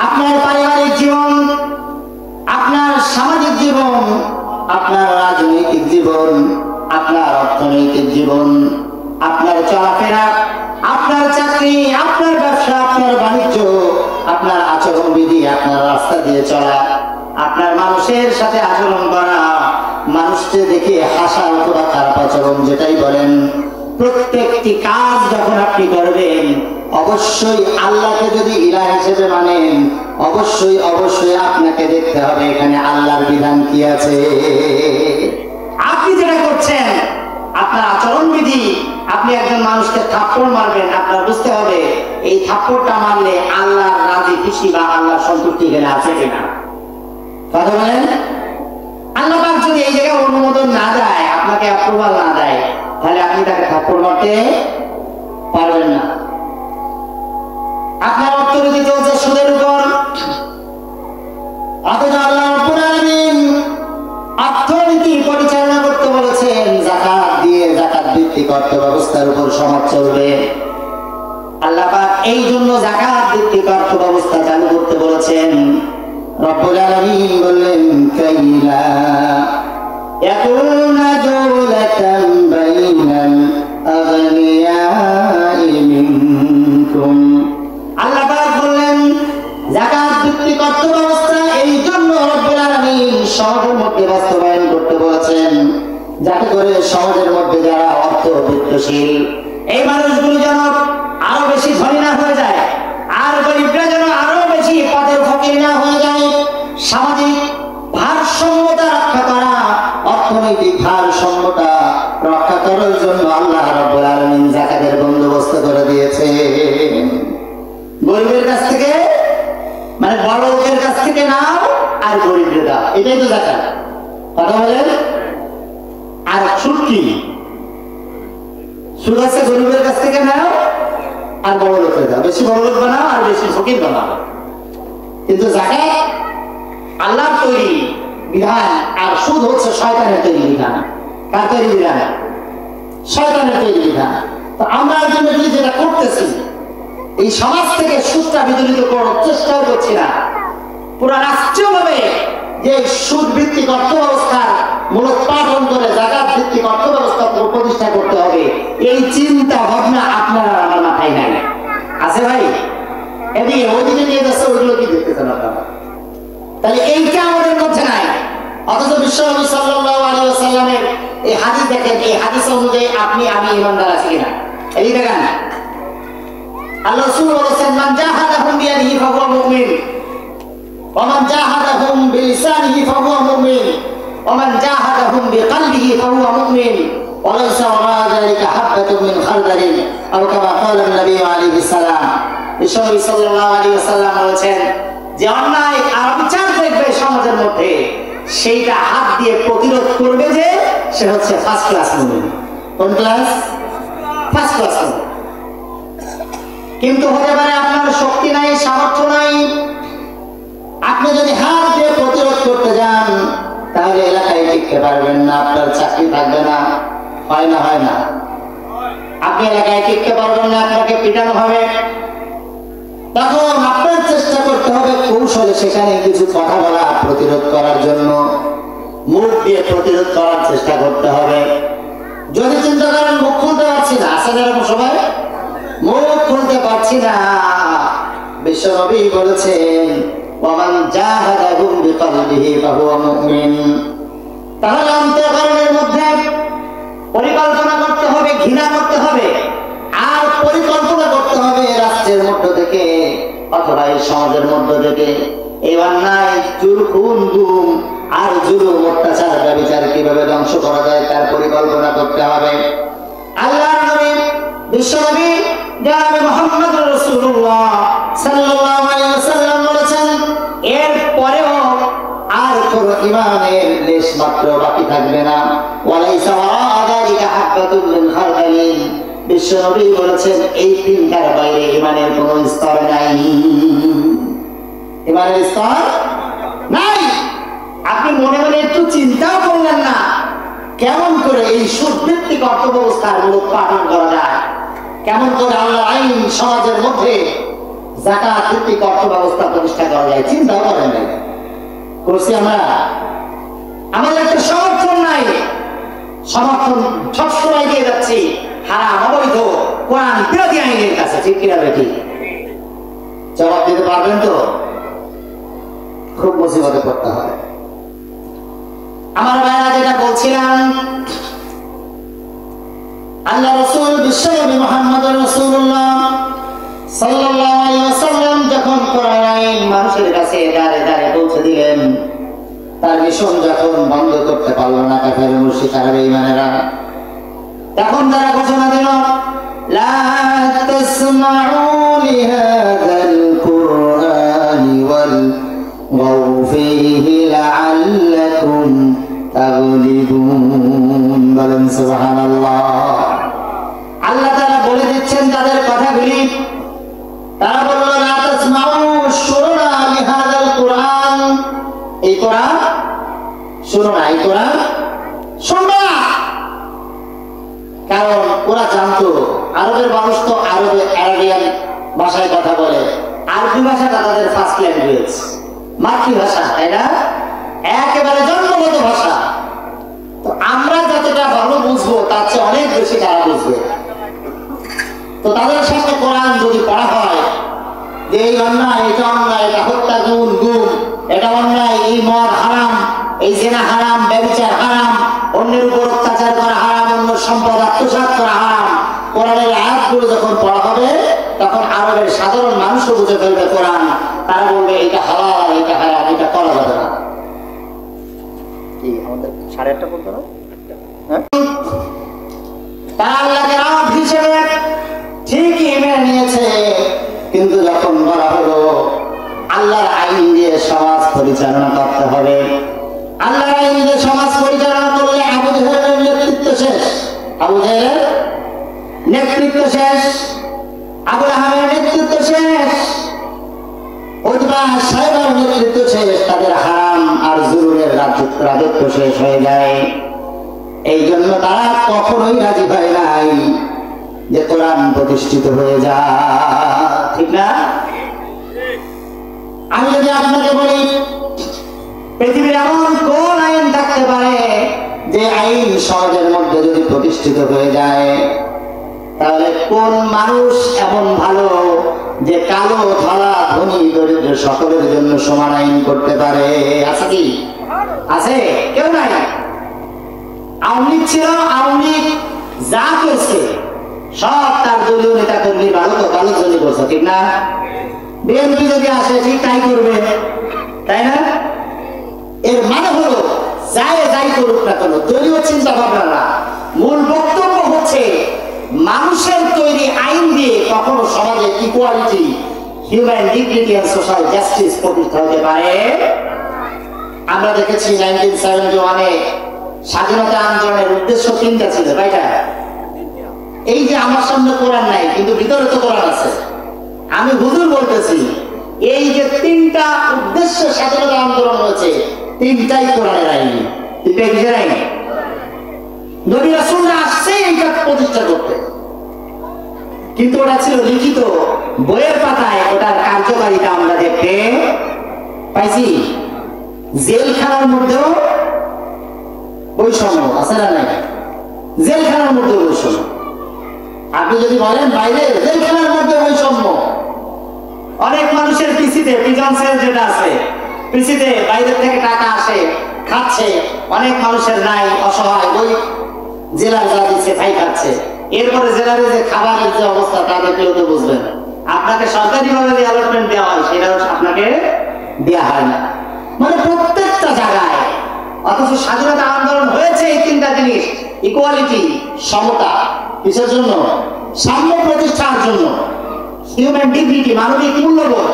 আপনার পারিবারিক জীবন, আপনার সামাজিক জীবন, আপনার রাজনৈতিক জীবন, আপনার অর্থনৈতিক জীবন, আপনার চলাফেরা, আপনার চাকরি, আপনার ব্যবসা, আপনার বাণিজ্য, আপনার আচরণ বিধি, আপনার রাস্তা দিয়ে চলা, আপনার মানুষের সাথে আচরণ করা, মানুষকে দেখে হাসা অথবা খারাপ আচরণ যেটাই বলেন, প্রত্যেকটি কাজ যখন আপনি করবেন, অবশ্যই আল্লাহকে যদি ইলাহ হিসেবে মানেন, অবশ্যই অবশ্যই আপনাকে দেখতে হবে এখানে আল্লাহর বিধান কি আছে। আপনি যেটা করছেন, আপনার আচরণ বিধি, আপনি একজন মানুষকে থাপ্পড় মারবেন, আপনার বুঝতে হবে এই থাপ্পড়টা মারলে আল্লাহর রাজি খুশি বা আল্লাহর সন্তুষ্টি এখানে আছে কিনা। কথা বলেন, আল্লাহ পাক যদি এই জায়গায় অনুমোদন না দেয়, আপনাকে অ্যাপ্রুভাল না দেয়, তাহলে আপনি তাকে থাপ্পড় মারতে পারবেন না। আপনার অর্থনীতি চলছে সুদের উপর, অথচ আল্লাহ রাব্বুল আলামিন অর্থনীতি পরিচালনা করতে বলেছেন যাকাত দিয়ে, যাকাত ভিত্তিক অর্থ ব্যবস্থার উপর সমাজ চলবে। আল্লাহ পাক এই জন্য যাকাত ভিত্তিক অর্থ ব্যবস্থা চালু করতে বলেছেন। রব্বুল আলামিন বললেন কাইলা ইয়াকুনা দুলাতান বাইনাল আগনিয়াই মিনকুম। আল্লাহ পাক বললেন যাকাত ভিত্তিক অর্থ ব্যবস্থা এই জন্য রব্বুল আলামিন সমাজের মধ্যে বাস্তবায়ন করতে বলেছেন, যাতে করে সমাজের মধ্যে যারা অর্থবিত্তশীল এই মানুষগুলো যেন আরো বেশি ধনী না হয়ে যায়, আর গরিবরা যেন আরো বেশি পদের ফকির না হয়ে যায়। সামাজিক ভারসাম্যতা রক্ষা করা, অর্থনৈতিক ভারসাম্যতা রক্ষা করার জন্য আল্লাহ রাব্বুল আলামিন যাকাতের বন্দোবস্ত করে দিয়েছে। গরিবের কাছ থেকে, মানে বড় লোকের কাছ থেকে নাও আর গরিবদের দাও, এটাই তো যাকাত। কথা বলেন। আর সুদ কি? সুদ আছে গরিবের কাছ থেকে নাও আর বড় লোকের দাও, বেশি বড় লোক বানাও আর বেশি ফকির বানাও। কিন্তু যাকাত আল্লাহর তৈরি বিধান, আর সুদ হচ্ছে শয়তানের তৈরি বিধান। কার তৈরি বিধান? শয়তানের তৈরি বিধান। তো আমরা আলটিমেটলি যেটা করতেছি, এই সমাজ থেকে সুদটা বিদলিত করার চেষ্টাও করছি না। পুরা রাষ্ট্রীয়ভাবে যে সুদ ভিত্তিক অর্থ ব্যবস্থার মূলোৎপাটন করে যাকাত ভিত্তিক অর্থ ব্যবস্থা প্রতিষ্ঠা করতে হবে, এই চিন্তা ভাবনা আপনারা আমার মাথায় নাই। আছে ভাই? এদিকে ওইদিকে নিয়ে যাচ্ছে, ওইগুলো কি দেখতেছেন আপনারা? তাহলে এইটা আমাদের মধ্যে নাই। অথচ বিশ্বনবী সাল্লাল্লাহু আলাইহি ওয়াসাল্লামের এই হাদিস দেখেন, এই হাদিস অনুযায়ী আপনি আমি ইমানদার আছি কিনা? এই দেখেন আল্লাহ রাসূল বলেছেন মান জাহাদাহুম বিয়াদিহি ফাহুয়া মুমিন ওয়া মান জাহাদাহুম বিলিসানিহি ফাহুয়া মুমিন ওয়া মান জাহাদাহুম বিকলবিহি ফাহুয়া মুমিন ওয়া লাইসা ওয়া যালিকা হাববাতুন মিন খারদালিন আও কামা ক্বালা নবী আলাইহিস সালাম। বিশ্বনবী সাল্লাল্লাহু আলাইহি ওয়াসাল্লাম বলেছেন যে অন্যায় আর বিচার দেখবে সমাজের মধ্যে, সেইটা হাত দিয়ে প্রতিরোধ করবে যে সে হচ্ছে ফার্স্ট ক্লাস মুমিন। কোন ক্লাস? ফার্স্ট ক্লাস মুমিন। কিন্তু হতে পারে আপনার শক্তি নাই, সামর্থ্য নাই, আপনি যদি হাত দিয়ে প্রতিরোধ করতে যান তাহলে এলাকায় টিকতে পারবেন না, আপনার চাকরি থাকবে না। হয় না? হয় না? আপনি এলাকায় টিকতে পারবেন না, আপনাকে পিটানো হবে। তখন আপনার চেষ্টা করতে হবে কৌশলে সেখানে কিছু কথা বলা, প্রতিরোধ করার জন্য মুখ দিয়ে প্রতিরোধ করার চেষ্টা করতে হবে। যদি চিন্তা করেন মুখ খুলতে পারছি না, আসলে এরকম সবাই মুখ খুলতে পারছি না, বিশ্বনবী বলেছেন ওয়ামান জাহাদাহুম বিকলবিহি ফাহুয়া মুমিন। তাহলে অন্তঃকরণের মধ্যে পরিকল্পনা করতে হবে, ঘৃণা করতে হবে, আর পরিকল্পনা করতে হবে রাষ্ট্রের মধ্য থেকে অথবা এই সমাজের মধ্য থেকে এই অন্যায়, খুন, গুম আর জুলুম, অত্যাচার, ব্যভিচার কিভাবে ধ্বংস করা যায় তার পরিকল্পনা করতে হবে। আল্লাহর নবী বিশ্বনবী জনাবে মুহাম্মদ রাসূলুল্লাহ সাল্লাল্লাহু আলাইহি ওয়াসাল্লাম বলেছেন এর পরেও আর কোন ঈমানের লেশ মাত্র বাকি থাকবে না। ওয়ালাইসা ওয়াযালিকা হাব্বাতুন মিন খারদালিন। বিশ্বনবী বলেছেন এই তিনটার বাইরে ঈমানের কোন স্তর নাই। ঈমানের স্তর নাই। আপনি মনে মনে একটু চিন্তাও করলেন না কেমন করে এই সুদভিত্তিক অর্থ ব্যবস্থার উৎপাদন করা যায়, কেমন করে আল্লাহ আইন সমাজের মধ্যে যাকাত ভিত্তিক অর্থ ব্যবস্থা প্রতিষ্ঠা করা যায়, চিন্তা করেন নাই। করছি আমরা? আমাদের একটা সমর্থন নাই, সমর্থন সবসময় দিয়ে যাচ্ছি হারাম অবৈধ কোরআন বিরোধী আইনের কাছে। ঠিক কিনা বেটি? জবাব দিতে পারবেন তো? খুব মুসিবতে পড়তে হয়। আমার ভাইরা, যেটা বলছিলাম, আল্লাহ রাসূল বিশ্বনবী মুহাম্মদ রাসূলুল্লাহ সাল্লাল্লাহু আলাইহি ওয়াসাল্লাম যখন কোরআন আইন মানুষের কাছে দাঁড়ে দাঁড়ে পৌঁছে দিলেন, তার মিশন যখন বন্ধ করতে পারল না কাফের মুশরিক আর বেঈমানেরা, তখন তারা ঘোষণা দিল, লা তাসমাউ লিহাযাল কুরআনি ওয়ালগাউ ফীহি লাআল্লাকুম তাগলিবুন। বলেন সুবহানাল্লাহ। আল্লাহ তাআলা বলে দিচ্ছেন তাদের কথাগুলি। তারা বলল, লা তাসমাউ, শুনো না, লিহাযাল কুরআন, এই কোরআন শুনো না, এই কোরআন শুনবা না। কারণ ওরা জানতো আরবের মানুষ তো আরবিয়ান ভাষায় কথা বলে, আরবি ভাষাটা তাদের ফার্স্ট ল্যাঙ্গুয়েজ, মাতৃভাষা, তাই না? একেবারে জন্মগত ভাষা। তো আমরা যতটা ভালো বুঝবো তার চেয়ে অনেক বেশি তারা বুঝবে। তো তাদের সামনে কোরআন যদি পড়া হয় যে এই অন্যায়, এটা অন্যায়, এটা হত্যা, গুম, এটা অন্যায়, এই মদ হারাম, এই জেনা হারাম, ব্যভিচার হারাম, অন্যের উপর অত্যাচার করা হারাম, অন্য সম্পদ আত্মসাৎ করা হারাম, কোরআনের আয়াতগুলো যখন পড়া হবে তখন আরবের সাধারণ মানুষও বুঝে ফেলবে কোরআন। তারা বলবে এটা হালাল, এটা হারাম, এটা করা যাবে না। কি আমাদের 8:30 পর্যন্ত না? তারা আল্লাহকে রব হিসেবে ঠিকই মেনে নিয়েছে, কিন্তু যখন বলা হলো আল্লাহর আইন দিয়ে সমাজ পরিচালনা করতে হবে, আল্লাহর আইন দিয়ে সমাজ পরিচালনা করলে আবু জাহেলের নেতৃত্ব শেষ, আবু জাহেলের নেতৃত্ব শেষ, আবু লাহাবের নেতৃত্ব শেষ, উতবা সাইবার নেতৃত্ব শেষ, তাদের হারাম আর জুলুমের রাজত্ব শেষ হয়ে যায়। এই জন্য তারা কখনোই রাজি হয় নাই যে কোরআন প্রতিষ্ঠিত হয়ে যায়। ঠিক না? আমি যদি আপনাকে বলি পৃথিবীর এমন কোন আইন থাকতে পারে যে আইন সমাজের মধ্যে যদি প্রতিষ্ঠিত হয়ে যায়, তাহলে কোন মানুষ এমন ভালো যে কালো, ধলা, ধনী, দরিদ্র সকলের জন্য সমান আইন করতে পারে? আছে কি? আছে? কেউ নাই। আওয়ামী লীগ ছিল, আওয়ামী লীগ যা করছে সব তার দলীয় নেতা কর্মী ভালো জন্য করছে। ঠিক না? বিএনপি যদি আসে ঠিক তাই করবে, তাই না? এর মানে হলো যাই করুক না কেন, দলীয় চিন্তা ভাবনা না, মূল বক্তব্য হচ্ছে মানুষের তৈরি আইন দিয়ে কখনো সমাজে equality, human dignity and social justice প্রতিষ্ঠা হতে পারে। আমরা দেখেছি 1971-এ স্বাধীনতা আন্দোলনের উদ্দেশ্য 3টা ছিল, ভাইটা। এই যে আমার সামনে কোরআন নাই, কিন্তু ভিতরে তো কোরআন আছে। আমি হুজুর বলতেছি, এই যে 3টা উদ্দেশ্য স্বাধীনতা আন্দোলন হয়েছে, 3টাই কোরআনের আইন। 3টাই কিসের আইন? নবী রাসূলরা আসছে এইটা প্রতিষ্ঠা করতে, কিন্তু ওটা ছিল লিখিত বইয়ের পাতায়, ওটার কার্যকারিতা আমরা দেখতে পাইছি। জেলখানার মধ্যেও বৈষম্য আছে না নাই? জেলখানার মধ্যেও বৈষম্য। আপনি যদি বলেন বাইরে, জেলখানার মধ্যে বৈষম্য। অনেক মানুষের পিসিতে, প্রিজন সেল যেটা আছে, পিসিতে বাইরে থেকে টাকা আসে, খাচ্ছে। অনেক মানুষের নাই, অসহায়, ওই জেলার যা দিচ্ছে তাই খাচ্ছে। এরপরে জেলার যে খাবারের যে অবস্থা, তাদের কেউ তো বুঝবেন। আপনাকে সরকারিভাবে যে অ্যালটমেন্ট দেওয়া হয় সেটা আপনাকে দেওয়া হয় না। মানে প্রত্যেকটা জায়গায়। অথচ স্বাধীনতা আন্দোলন হয়েছে এই 3টা জিনিস, ইকুয়ালিটি, সমতা, কিসের জন্য? সাম্য প্রতিষ্ঠার জন্য, হিউম্যান ডিগনিটি, মানবিক মূল্যবোধ,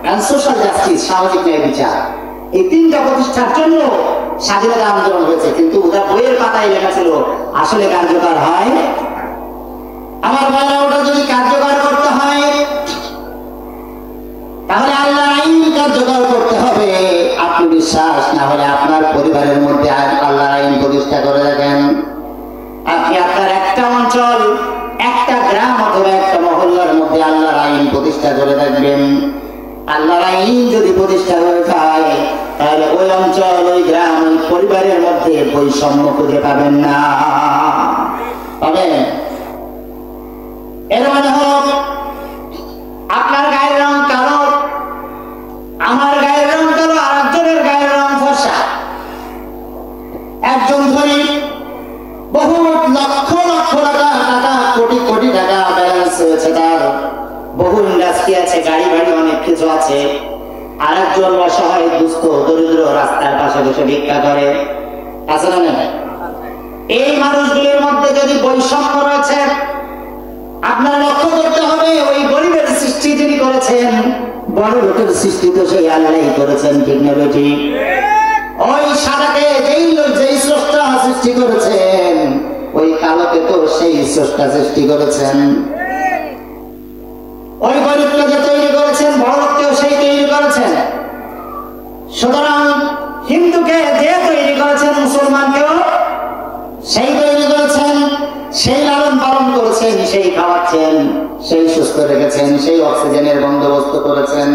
এন্ড সোশ্যাল জাস্টিস, সামাজিক ন্যায় বিচার। এই 3টা প্রতিষ্ঠার জন্য স্বাধীনতা আন্দোলন হয়েছে, কিন্তু ওটা বইয়ের পাতায় লেখা ছিল, আসলে কার্যকর হয়? আমার ভাইরা, ওটা যদি কার্যকর করতে হয় তাহলে আল্লাহর আইন কার্যকর করতে হবে। আপনি বিশ্বাস না হলে আপনার পরিবারের মধ্যে আল্লাহর আইন প্রতিষ্ঠা করে দেখেন। প্রতিষ্ঠা করে দেখবেন। আল্লাহর আইন যদি প্রতিষ্ঠা হয়ে যায় তাহলে ওই অঞ্চল, ওই গ্রাম, ওই পরিবারের মধ্যে বৈষম্য খুঁজে পাবেন না। পাবেন? এর মানে হল আপনার গায়ের রং কালো, আমার গায়ের রং কালো, আর একজনের গায়ের রং ফর্সা। একজন ধনী, বহু লক্ষ লক্ষ টাকা, কোটি কোটি টাকা ব্যালেন্স হয়েছে, তার বহু ইন্ডাস্ট্রি আছে, গাড়ি বাড়ি অনেক কিছু আছে। আর একজন অসহায়, দুস্থ, দরিদ্র, রাস্তার পাশে বসে ভিক্ষা করে। আছে না? এই মানুষগুলির মধ্যে যদি বৈষম্য রয়েছে, আপনার লক্ষ্য করতে হবে ওই গরিবের সৃষ্টি যিনি করেছেন, বড় লোকের সৃষ্টি তো সেই আল্লাহই করেছেন, ঠিক না বেটি? ওই সাদাকে যেই স্রষ্টা সৃষ্টি করেছেন, ওই কালোকে তো সেই স্রষ্টা সৃষ্টি করেছেন। ওই গরিবকে যে তৈরি করেছেন, বড় লোককেও সেই তৈরি করেছেন। সুতরাং হিন্দুকে যে তৈরি করেছেন, মুসলমানকেও সেই তৈরি করেছেন, সেই লালন পালন করেছেন, সেই খাওয়াচ্ছেন, সেই সুস্থ রেখেছেন, সেই অক্সিজেনের বন্দোবস্ত করেছেন,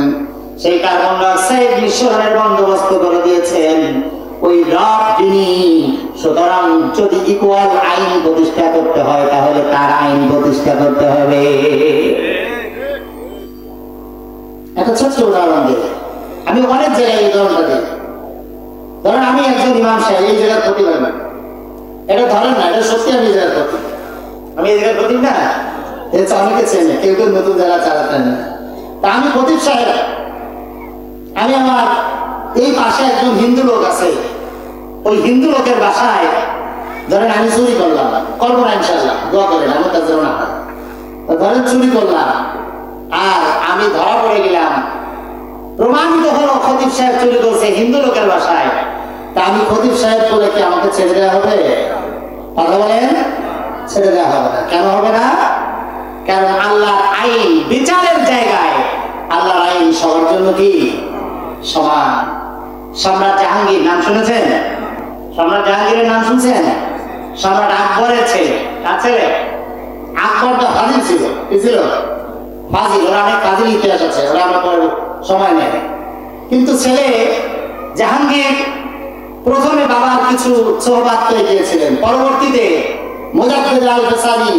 সেই কার্বন ডাইঅক্সাইড নিঃসরণের বন্দোবস্ত করে দিয়েছেন ওই রব যিনি। সুতরাং যদি ইকুয়াল আইন প্রতিষ্ঠা করতে হয় তাহলে তার আইন প্রতিষ্ঠা করতে হবে। একটা ছোট্ট উদাহরণ দিই, আমি অনেক জায়গায় এই উদাহরণটা দিই। ধরেন আমি একজন ইমাম সাহেব, এই জায়গার ক্ষতি হয় না, এটা ধরেন না, এটা সত্যি আমি এই জায়গার ক্ষতি, আমি এই জায়গার ক্ষতি না, এটা অনেকে চেনে, কেউ কেউ নতুন জায়গা চালাতেন না। তা আমি খতিব সাহেব, আমি আমার এই পাশে একজন হিন্দু লোক আছে, ওই হিন্দু লোকের বাসায় ধরেন আমি চুরি করলাম, করবো না ইনশাআল্লাহ, দোয়া করেন আমার কাছে যেন না হয়। ধরেন চুরি করলাম আর আমি ধরা পড়ে গেলাম, প্রমাণিত হলো খতিব সাহেব চুরি করছে হিন্দু লোকের বাসায়, তা আমি খতিব সাহেব বলে কি আমাকে ছেড়ে দেওয়া হবে? কথা বলেন, ছেড়ে দেওয়া হবে না। কেন হবে না? কারণ আল্লাহর আইন বিচারের জায়গায় আল্লাহর আইন সবার জন্য কি সমান। সম্রাট জাহাঙ্গীর নাম শুনেছেন? সম্রাট জাহাঙ্গীরের নাম শুনছেন? সম্রাট আকবরের ছেলে, তার ছেলে আকবর তো ফাজিল ছিল, কি ছিল? ফাজিল। ওরা অনেক ফাজিল ইতিহাস আছে, ওরা আমরা সময় নেই। কিন্তু ছেলে জাহাঙ্গীর প্রথমে বাবার কিছু সোহবাত পেয়ে গিয়েছিলেন, পরবর্তীতে মুজাদ্দিদ আল-ফিসানি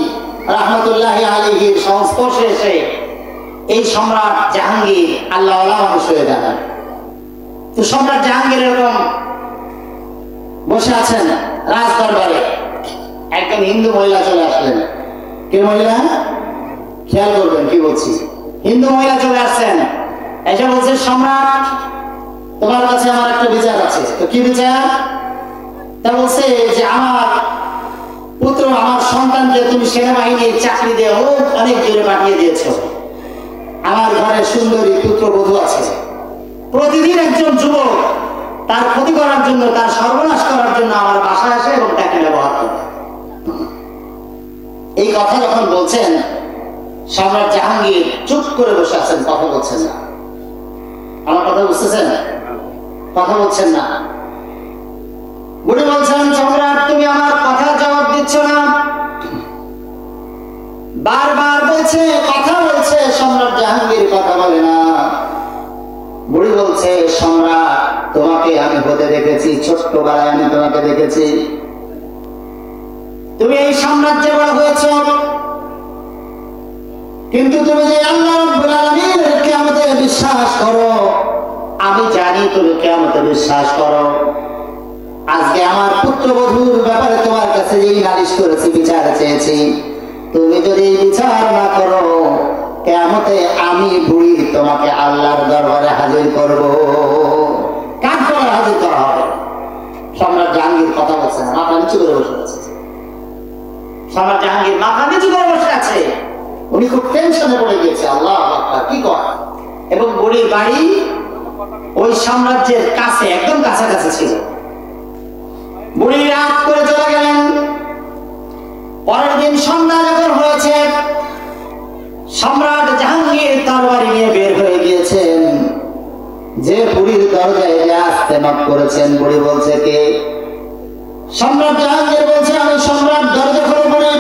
রাহমাতুল্লাহি আলাইহির সংস্পর্শে এসে এই সম্রাট জাহাঙ্গীর আল্লাহ ওয়ালা মানুষ হয়ে যান। তো সম্রাট জাহাঙ্গীর এরকম বসে আছেন রাজ দরবারে, একজন হিন্দু মহিলা চলে আসলেন। কে মহিলা? খেয়াল করবেন কি বলছি। হিন্দু মহিলা চলে আসছেন, এসে বলছে, সম্রাট তোমার কাছে আমার একটা বিচার আছে। তো কি বিচার? তা বলছে যে আমার পুত্র, আমার সন্তানকে তুমি সেনাবাহিনীর চাকরি দিয়ে অনেক দূরে পাঠিয়ে দিয়েছ। আমার ঘরে সুন্দরী পুত্রবধূ আছে, প্রতিদিন একজন যুবক তার ক্ষতি করার জন্য, তার সর্বনাশ করার জন্য আমার বাসায় আসে এবং তাকে ব্যবহার করে। এই কথা যখন বলছেন, সম্রাট জাহাঙ্গীর চুপ করে বসে আছেন, কথা বলছেন না। আমার কথা বুঝতেছেন? কথা বলছেন না। বুড়ি বলছেন, সম্রাট তুমি আমার কথা জবাব দিচ্ছ না, বারবার বলছে, কথা বলছে, সম্রাট জাহাঙ্গীর কথা বলে না। বুড়ি বলছে, সম্রাট তোমাকে আমি হতে দেখেছি, ছোট্টবেলায় আমি তোমাকে দেখেছি, তুমি এই সাম্রাজ্যে বড় হয়েছ, কিন্তু তুমি যে আল্লাহ রাব্বুল আলামিনের কিয়ামতে বিশ্বাস করো, আমি জানি তুমি কিয়ামতে বিশ্বাস করো। আজকে আমার পুত্রবধূর ব্যাপারে তোমার কাছে যেই নালিশ করেছি, বিচার চেয়েছি, তুমি যদি বিচার না করো, কিয়ামতে আমি বুড়ি তোমাকে আল্লাহর দরবারে হাজির করব। কাজ করে হাজির করা হবে। সম্রাট জাহাঙ্গীর কথা বলছে না, মাথা নিচু করে বসে আছে। সম্রাট জাহাঙ্গীর মাথা নিচু করে বসে আছে, উনি খুব টেনশনে পড়ে গিয়েছে, আল্লাহ আকবার কি কর। এবং বুড়ির বাড়ি ওই সাম্রাজ্যের কাছে, একদম কাছাকাছি ছিল। বুড়ি রাত করে চলে গেলেন। পরের দিন সন্ধ্যা যখন হয়েছে, সম্রাট জাহাঙ্গীর তরবারি নিয়ে বের হয়ে গিয়েছেন। যে বুড়ির দরজায় আসতে নক করেছেন, বুড়ি বলছে কে? সম্রাট জাহাঙ্গীর বলছে, আমি সম্রাট, দরজা খোলো। বুড়ি,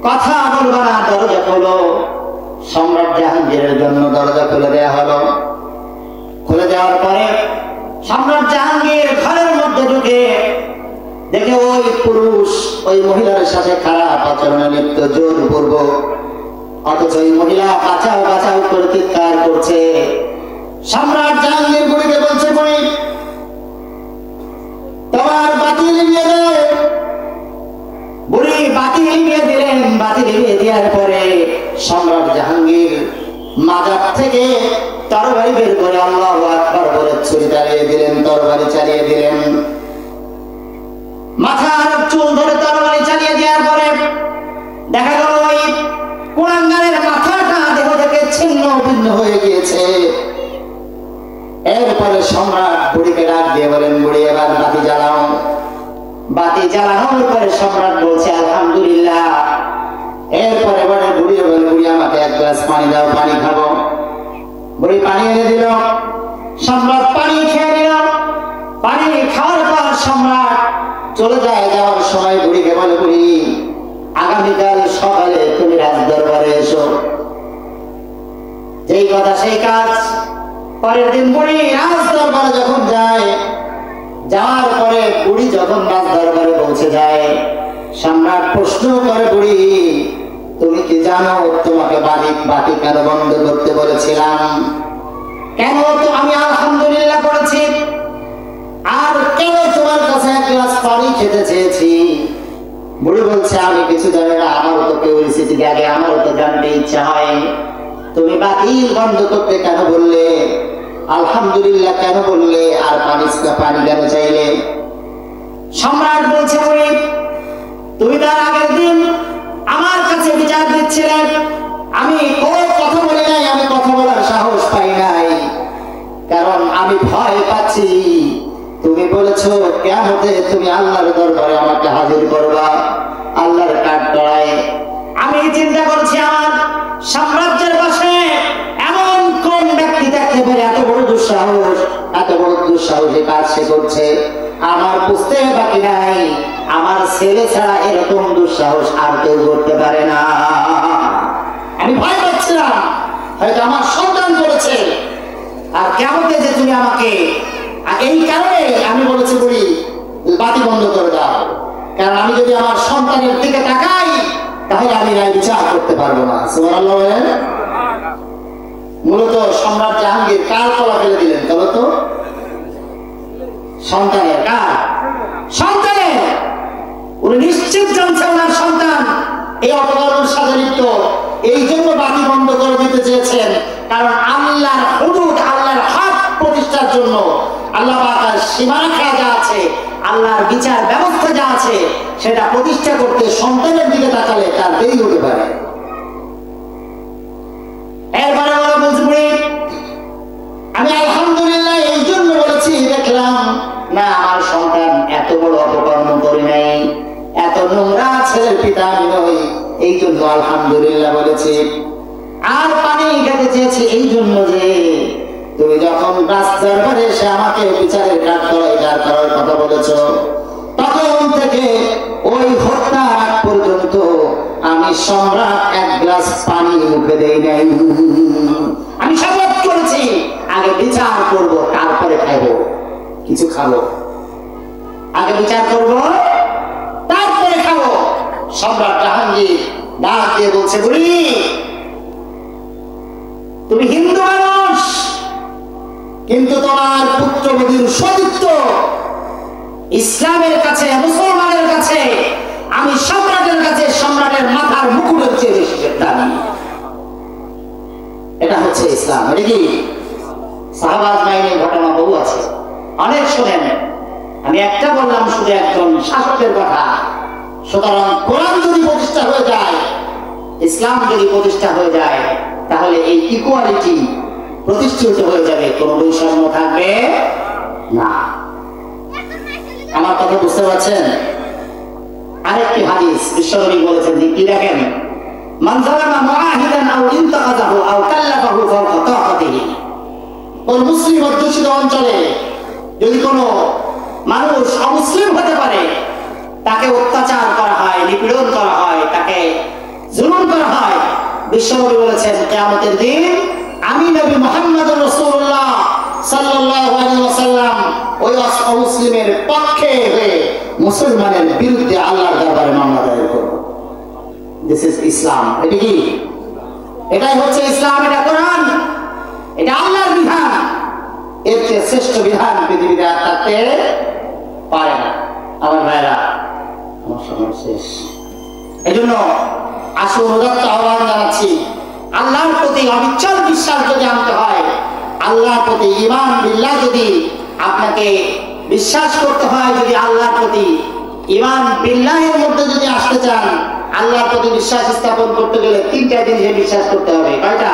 কথা বলবো না, দরজা খোলো। সম্রাট জাহাঙ্গীরের জন্য দরজা খুলে দেওয়া হলো। খুলে দেওয়ার পরে সম্রাট জাহাঙ্গীর ঘরের মধ্যে ঢুকে দেখে ওই পুরুষ ওই মহিলার সাথে খারাপ আচরণে লিপ্ত, জোরপূর্বক। অথচ ওই মহিলা বাঁচাও বাঁচাও করে চিৎকার করছে। সম্রাট জাহাঙ্গীর বুড়িকে বলছে, বুড়ি তোমার বাতি লিভিয়ে দেয়। বুড়ি বাতি লিভিয়ে দিলেন। বাতি লিভিয়ে দেওয়ার পরে সম্রাট জাহাঙ্গীর মাজার থেকে তরবারি বের করে আল্লাহু আকবার বলে ছুরি চালিয়ে দিলেন, তরবারি চালিয়ে দিলেন। মাথার চুল ধরে তরবারি চালিয়ে দেওয়ার পরে দেখা গেল ওই কুলাঙ্গারের মাথাটা দেহ থেকে ছিন্ন ভিন্ন হয়ে গিয়েছে। এরপরে সম্রাট বুড়িকে ডাক দিয়ে বলেন, বুড়ি এবার বাতি জ্বালাও। বাতি জ্বালানোর পরে সম্রাট বলছে আলহামদুলিল্লাহ। এরপরে বলে বুড়ি বলে, বুড়ি আমাকে এক গ্লাস পানি দাও, পানি খাবো। বুড়ি পানি এনে দিল। সম্রাট পানি খেয়ে নিল। পানি খাওয়ার পর সম্রাট চলে যায়। যাওয়ার সময় বুড়িকে বলে, বুড়ি আগামীকাল সকালে তুমি রাজ দরবারে এসো। যেই কথা সেই কাজ। পরের দিন বুড়ি রাজ দরবারে যখন যায়, যাওয়ার পরে বুড়ি যখন রাজ দরবারে পৌঁছে যায়, সম্রাট প্রশ্ন করে, বুড়ি তুমি কি জানো তোমাকে বাতি কেন বন্ধ করতে বলেছিলাম? কেন তো আমি আলহামদুলিল্লাহ করেছি, আর কেন তোমার কাছে এক গ্লাস পানি খেতে চেয়েছি? বুড়ি বলছে, আমি কিছু জানি না, আমারও তো কিউরিওসিটি জাগে, আমারও তো জানতে ইচ্ছা হয়। তুমি বাতিল বন্ধ করতে কেন বললে, আলহামদুলিল্লাহ কেন বললে, আর পানি কেন চাইলে? সম্রাট বলছে, বুড়ি তুমি তার আগের দিন আমার কাছে বিচার দিচ্ছিলেন, আমি কোনো কথা বলি নাই, আমি কথা বলার সাহস পাই নাই, কারণ আমি ভয় পাচ্ছি। তুমি বলেছো কিয়ামতে তুমি আল্লাহর দরবারে আমাকে হাজির করবা, আল্লাহর কাঠগড়ায়। আমি চিন্তা করছি আমার সাম্রাজ্যের পাশে এমন কোন ব্যক্তি থাকতে পারে এত বড় দুঃসাহস, এত বড় দুঃসাহসী কাজ সে করছে। আমার বুঝতে বাকি নাই, আমার ছেলে ছাড়া এরকম দুঃসাহস আর কেউ করতে পারে না। আমি ভয় পাচ্ছিলাম হয়তো আমার সন্তান করেছে, আর কিয়ামতে যে তুমি আমাকে, এই কারণে আমি বলেছি বুড়ি বাতি বন্ধ করে দাও, কারণ আমি যদি আমার সন্তানের দিকে তাকাই তাহলে আমি রায় বিচার করতে পারবো না। সুবহানাল্লাহ। মূলত সম্রাট জাহাঙ্গীর কার কলা ফেলে দিলেন? তবে তো সন্তানের। কার? সন্তানের। উনি নিশ্চিত জানছে ওনার সন্তান এই অপকর্মের সাথে লিপ্ত, এই জন্য বাতি বন্ধ করে দিতে চেয়েছেন। কারণ আল্লাহর হুদুদ, আল্লাহর হক প্রতিষ্ঠার জন্য, আল্লাহ পাকের সীমারেখা যা আছে, আল্লাহর বিচার ব্যবস্থা যা আছে, সেটা প্রতিষ্ঠা করতে সন্তানের দিকে তাকালে তার দেরি হতে পারে। এরপরে বলা বলছি, আমি আলহামদুলিল্লাহ এই জন্য বলেছি, দেখলাম না আমার সন্তান এত বড় অপকর্ম করে নাই, এত নোংরা ছেলের পিতা আমি নই, এই জন্য আলহামদুলিল্লাহ বলেছি। আর পানি খেতে চেয়েছি এই জন্য যে তুমি যখন রাস্তার বারে এসে আমাকে বিচারের কাঠগড়ায় দাঁড় করার কথা বলেছ, তখন থেকে ওই হত্যার আগ পর্যন্ত আমি সম্রাট এক গ্লাস পানি মুখে দেই নাই। আমি শপথ করেছি আগে বিচার করব, তারপরে খাবো, কিছু খাবো। আগে বিচার করব, তারপরে খাবো। সম্রাট জাহাঙ্গীর ডাক দিয়ে বলছে, বুড়ি তুমি হিন্দু মানুষ, কিন্তু তোমার পুত্রবধূর সতীত্ব ইসলামের কাছে, মুসলমানের কাছে, আমি সম্রাটের কাছে সম্রাটের মাথার মুকুটের চেয়ে বেশি দামি। এটা হচ্ছে ইসলাম। এটা কি সাহাবা আজমাইনের ঘটনা বহু আছে, অনেক শোনেন। আমি একটা বললাম শুধু একজন শাসকের কথা। সুতরাং কোরআন যদি প্রতিষ্ঠা হয়ে যায়, ইসলাম যদি প্রতিষ্ঠা হয়ে যায়, তাহলে এই ইকুয়ালিটি প্রতিষ্ঠিত হয়ে যাবে, কোনো বৈষম্য থাকবে না। আমার কথা বুঝতে পারছেন? আরেকটি হাদিস বিশ্বনবী বলেছেন যে কি দেখেন, মান যালামা মুআহিদান আও ইনতাকাযাহু আও কাল্লাফাহু ফাওকা তাআতিহি। কোন মুসলিম অধ্যুষিত অঞ্চলে যদি কোনো মানুষ অমুসলিম হতে পারে, তাকে অত্যাচার করা হয়, নিপীড়ন করা হয়, তাকে জুলুম করা হয়, বিশ্বনবী বলেছেন কিয়ামতের দিন মুসলমানের বিরুদ্ধে আল্লাহর দরবারে মামলা দায়ের করব। দিস ইজ ইসলাম। এটা কি? এটাই হচ্ছে ইসলাম, এটা কোরআন, এটা আল্লাহর বিধান। এর চেয়ে শ্রেষ্ঠ বিধান পৃথিবীতে আর থাকতে পারে না। আমার ভাইরা, আমার সময় শেষ। এজন্য আসুন উদাত্ত আহ্বান জানাচ্ছি, আল্লাহর প্রতি অবিচল বিশ্বাস যদি আনতে হয়, আল্লাহর প্রতি ঈমান বিল্লাহ যদি আপনাকে বিশ্বাস করতে হয়, যদি আল্লাহর প্রতি ঈমান বিল্লাহের মধ্যে যদি আসতে চান, আল্লাহর প্রতি বিশ্বাস স্থাপন করতে গেলে তিনটা জিনিসে বিশ্বাস করতে হবে। কয়টা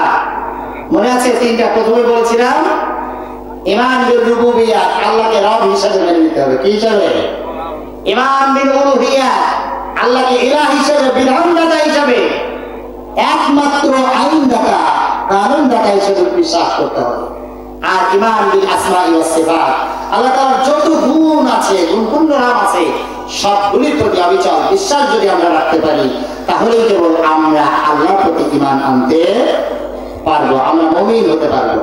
মনে আছে? তিনটা। প্রথমে বলেছিলাম ঈমান বিল রুবুবিয়্যাহ, আল্লাহকে রব হিসেবে মেনে নিতে হবে। কি হিসেবে? ঈমান বিল উলুহিয়্যাহ, আল্লাহকে ইলাহ হিসেবে, বিধানদাতা হিসেবে, একমাত্র আইনদাতা, কানুনদাতা হিসেবে বিশ্বাস করতে হবে। আর ঈমান বিল আসমাই ওয়াস সিফাত, আল্লাহ তাআলার যত গুণ আছে, গুণপূর্ণ নাম আছে, সবগুলির প্রতি অবিচল বিশ্বাস যদি আমরা রাখতে পারি, তাহলেই কেবল আমরা আল্লাহর প্রতি ঈমান আনতে পারবো, আমরা মুমিন হতে পারবো।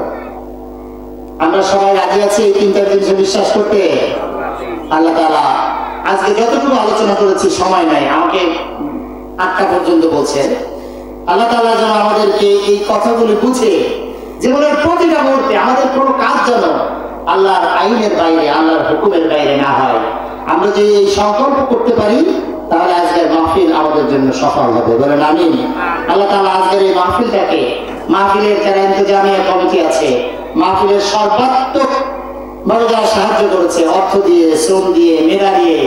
আমরা সবাই রাজি আছি এই তিনটা জিনিসে বিশ্বাস করতে? আল্লাহ তাআলা আজকে যতটুকু আলোচনা করেছি, সময় নাই, আমাকে 8টা পর্যন্ত বলছে। আল্লাহ তাআলা যেন আমাদেরকে এই কথাগুলি বুঝে জীবনের প্রতিটা মুহূর্তে আমাদের কোনো কাজ যেন আল্লাহর আইনের বাইরে, আল্লাহর হুকুমের বাইরে না হয়। আমরা যদি এই সংকল্প করতে পারি, তাহলে আজকের মাহফিল আমাদের জন্য সফল হবে। বলেন আমিন। আল্লাহ তাআলা আজকের এই মাহফিলটাকে, মাহফিলের যারা ইন্তজামিয়া কমিটি আছে, মাহফিলের সর্বাত্মক ভাবে যারা সাহায্য করেছে, অর্থ দিয়ে, শ্রম দিয়ে, মেধা দিয়ে,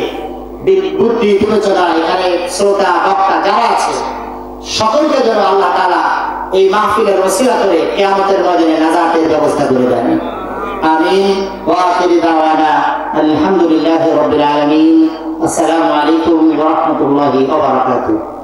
বুদ্ধি বিবেচনা, এখানে শ্রোতা বক্তা যারা আছে, সকলকে যেন আল্লাহ তাআলা এই মাহফিলের ওসিলা করে কিয়ামতের ময়দানে নাজাতের ব্যবস্থা করে দেন। আমিন। ওয়া আখিরু দাওয়ানা আলহামদুলিল্লাহি রাব্বিল আলামিন। আসসালামু আলাইকুম ওয়া রাহমাতুল্লাহি ওয়া বারাকাতুহু।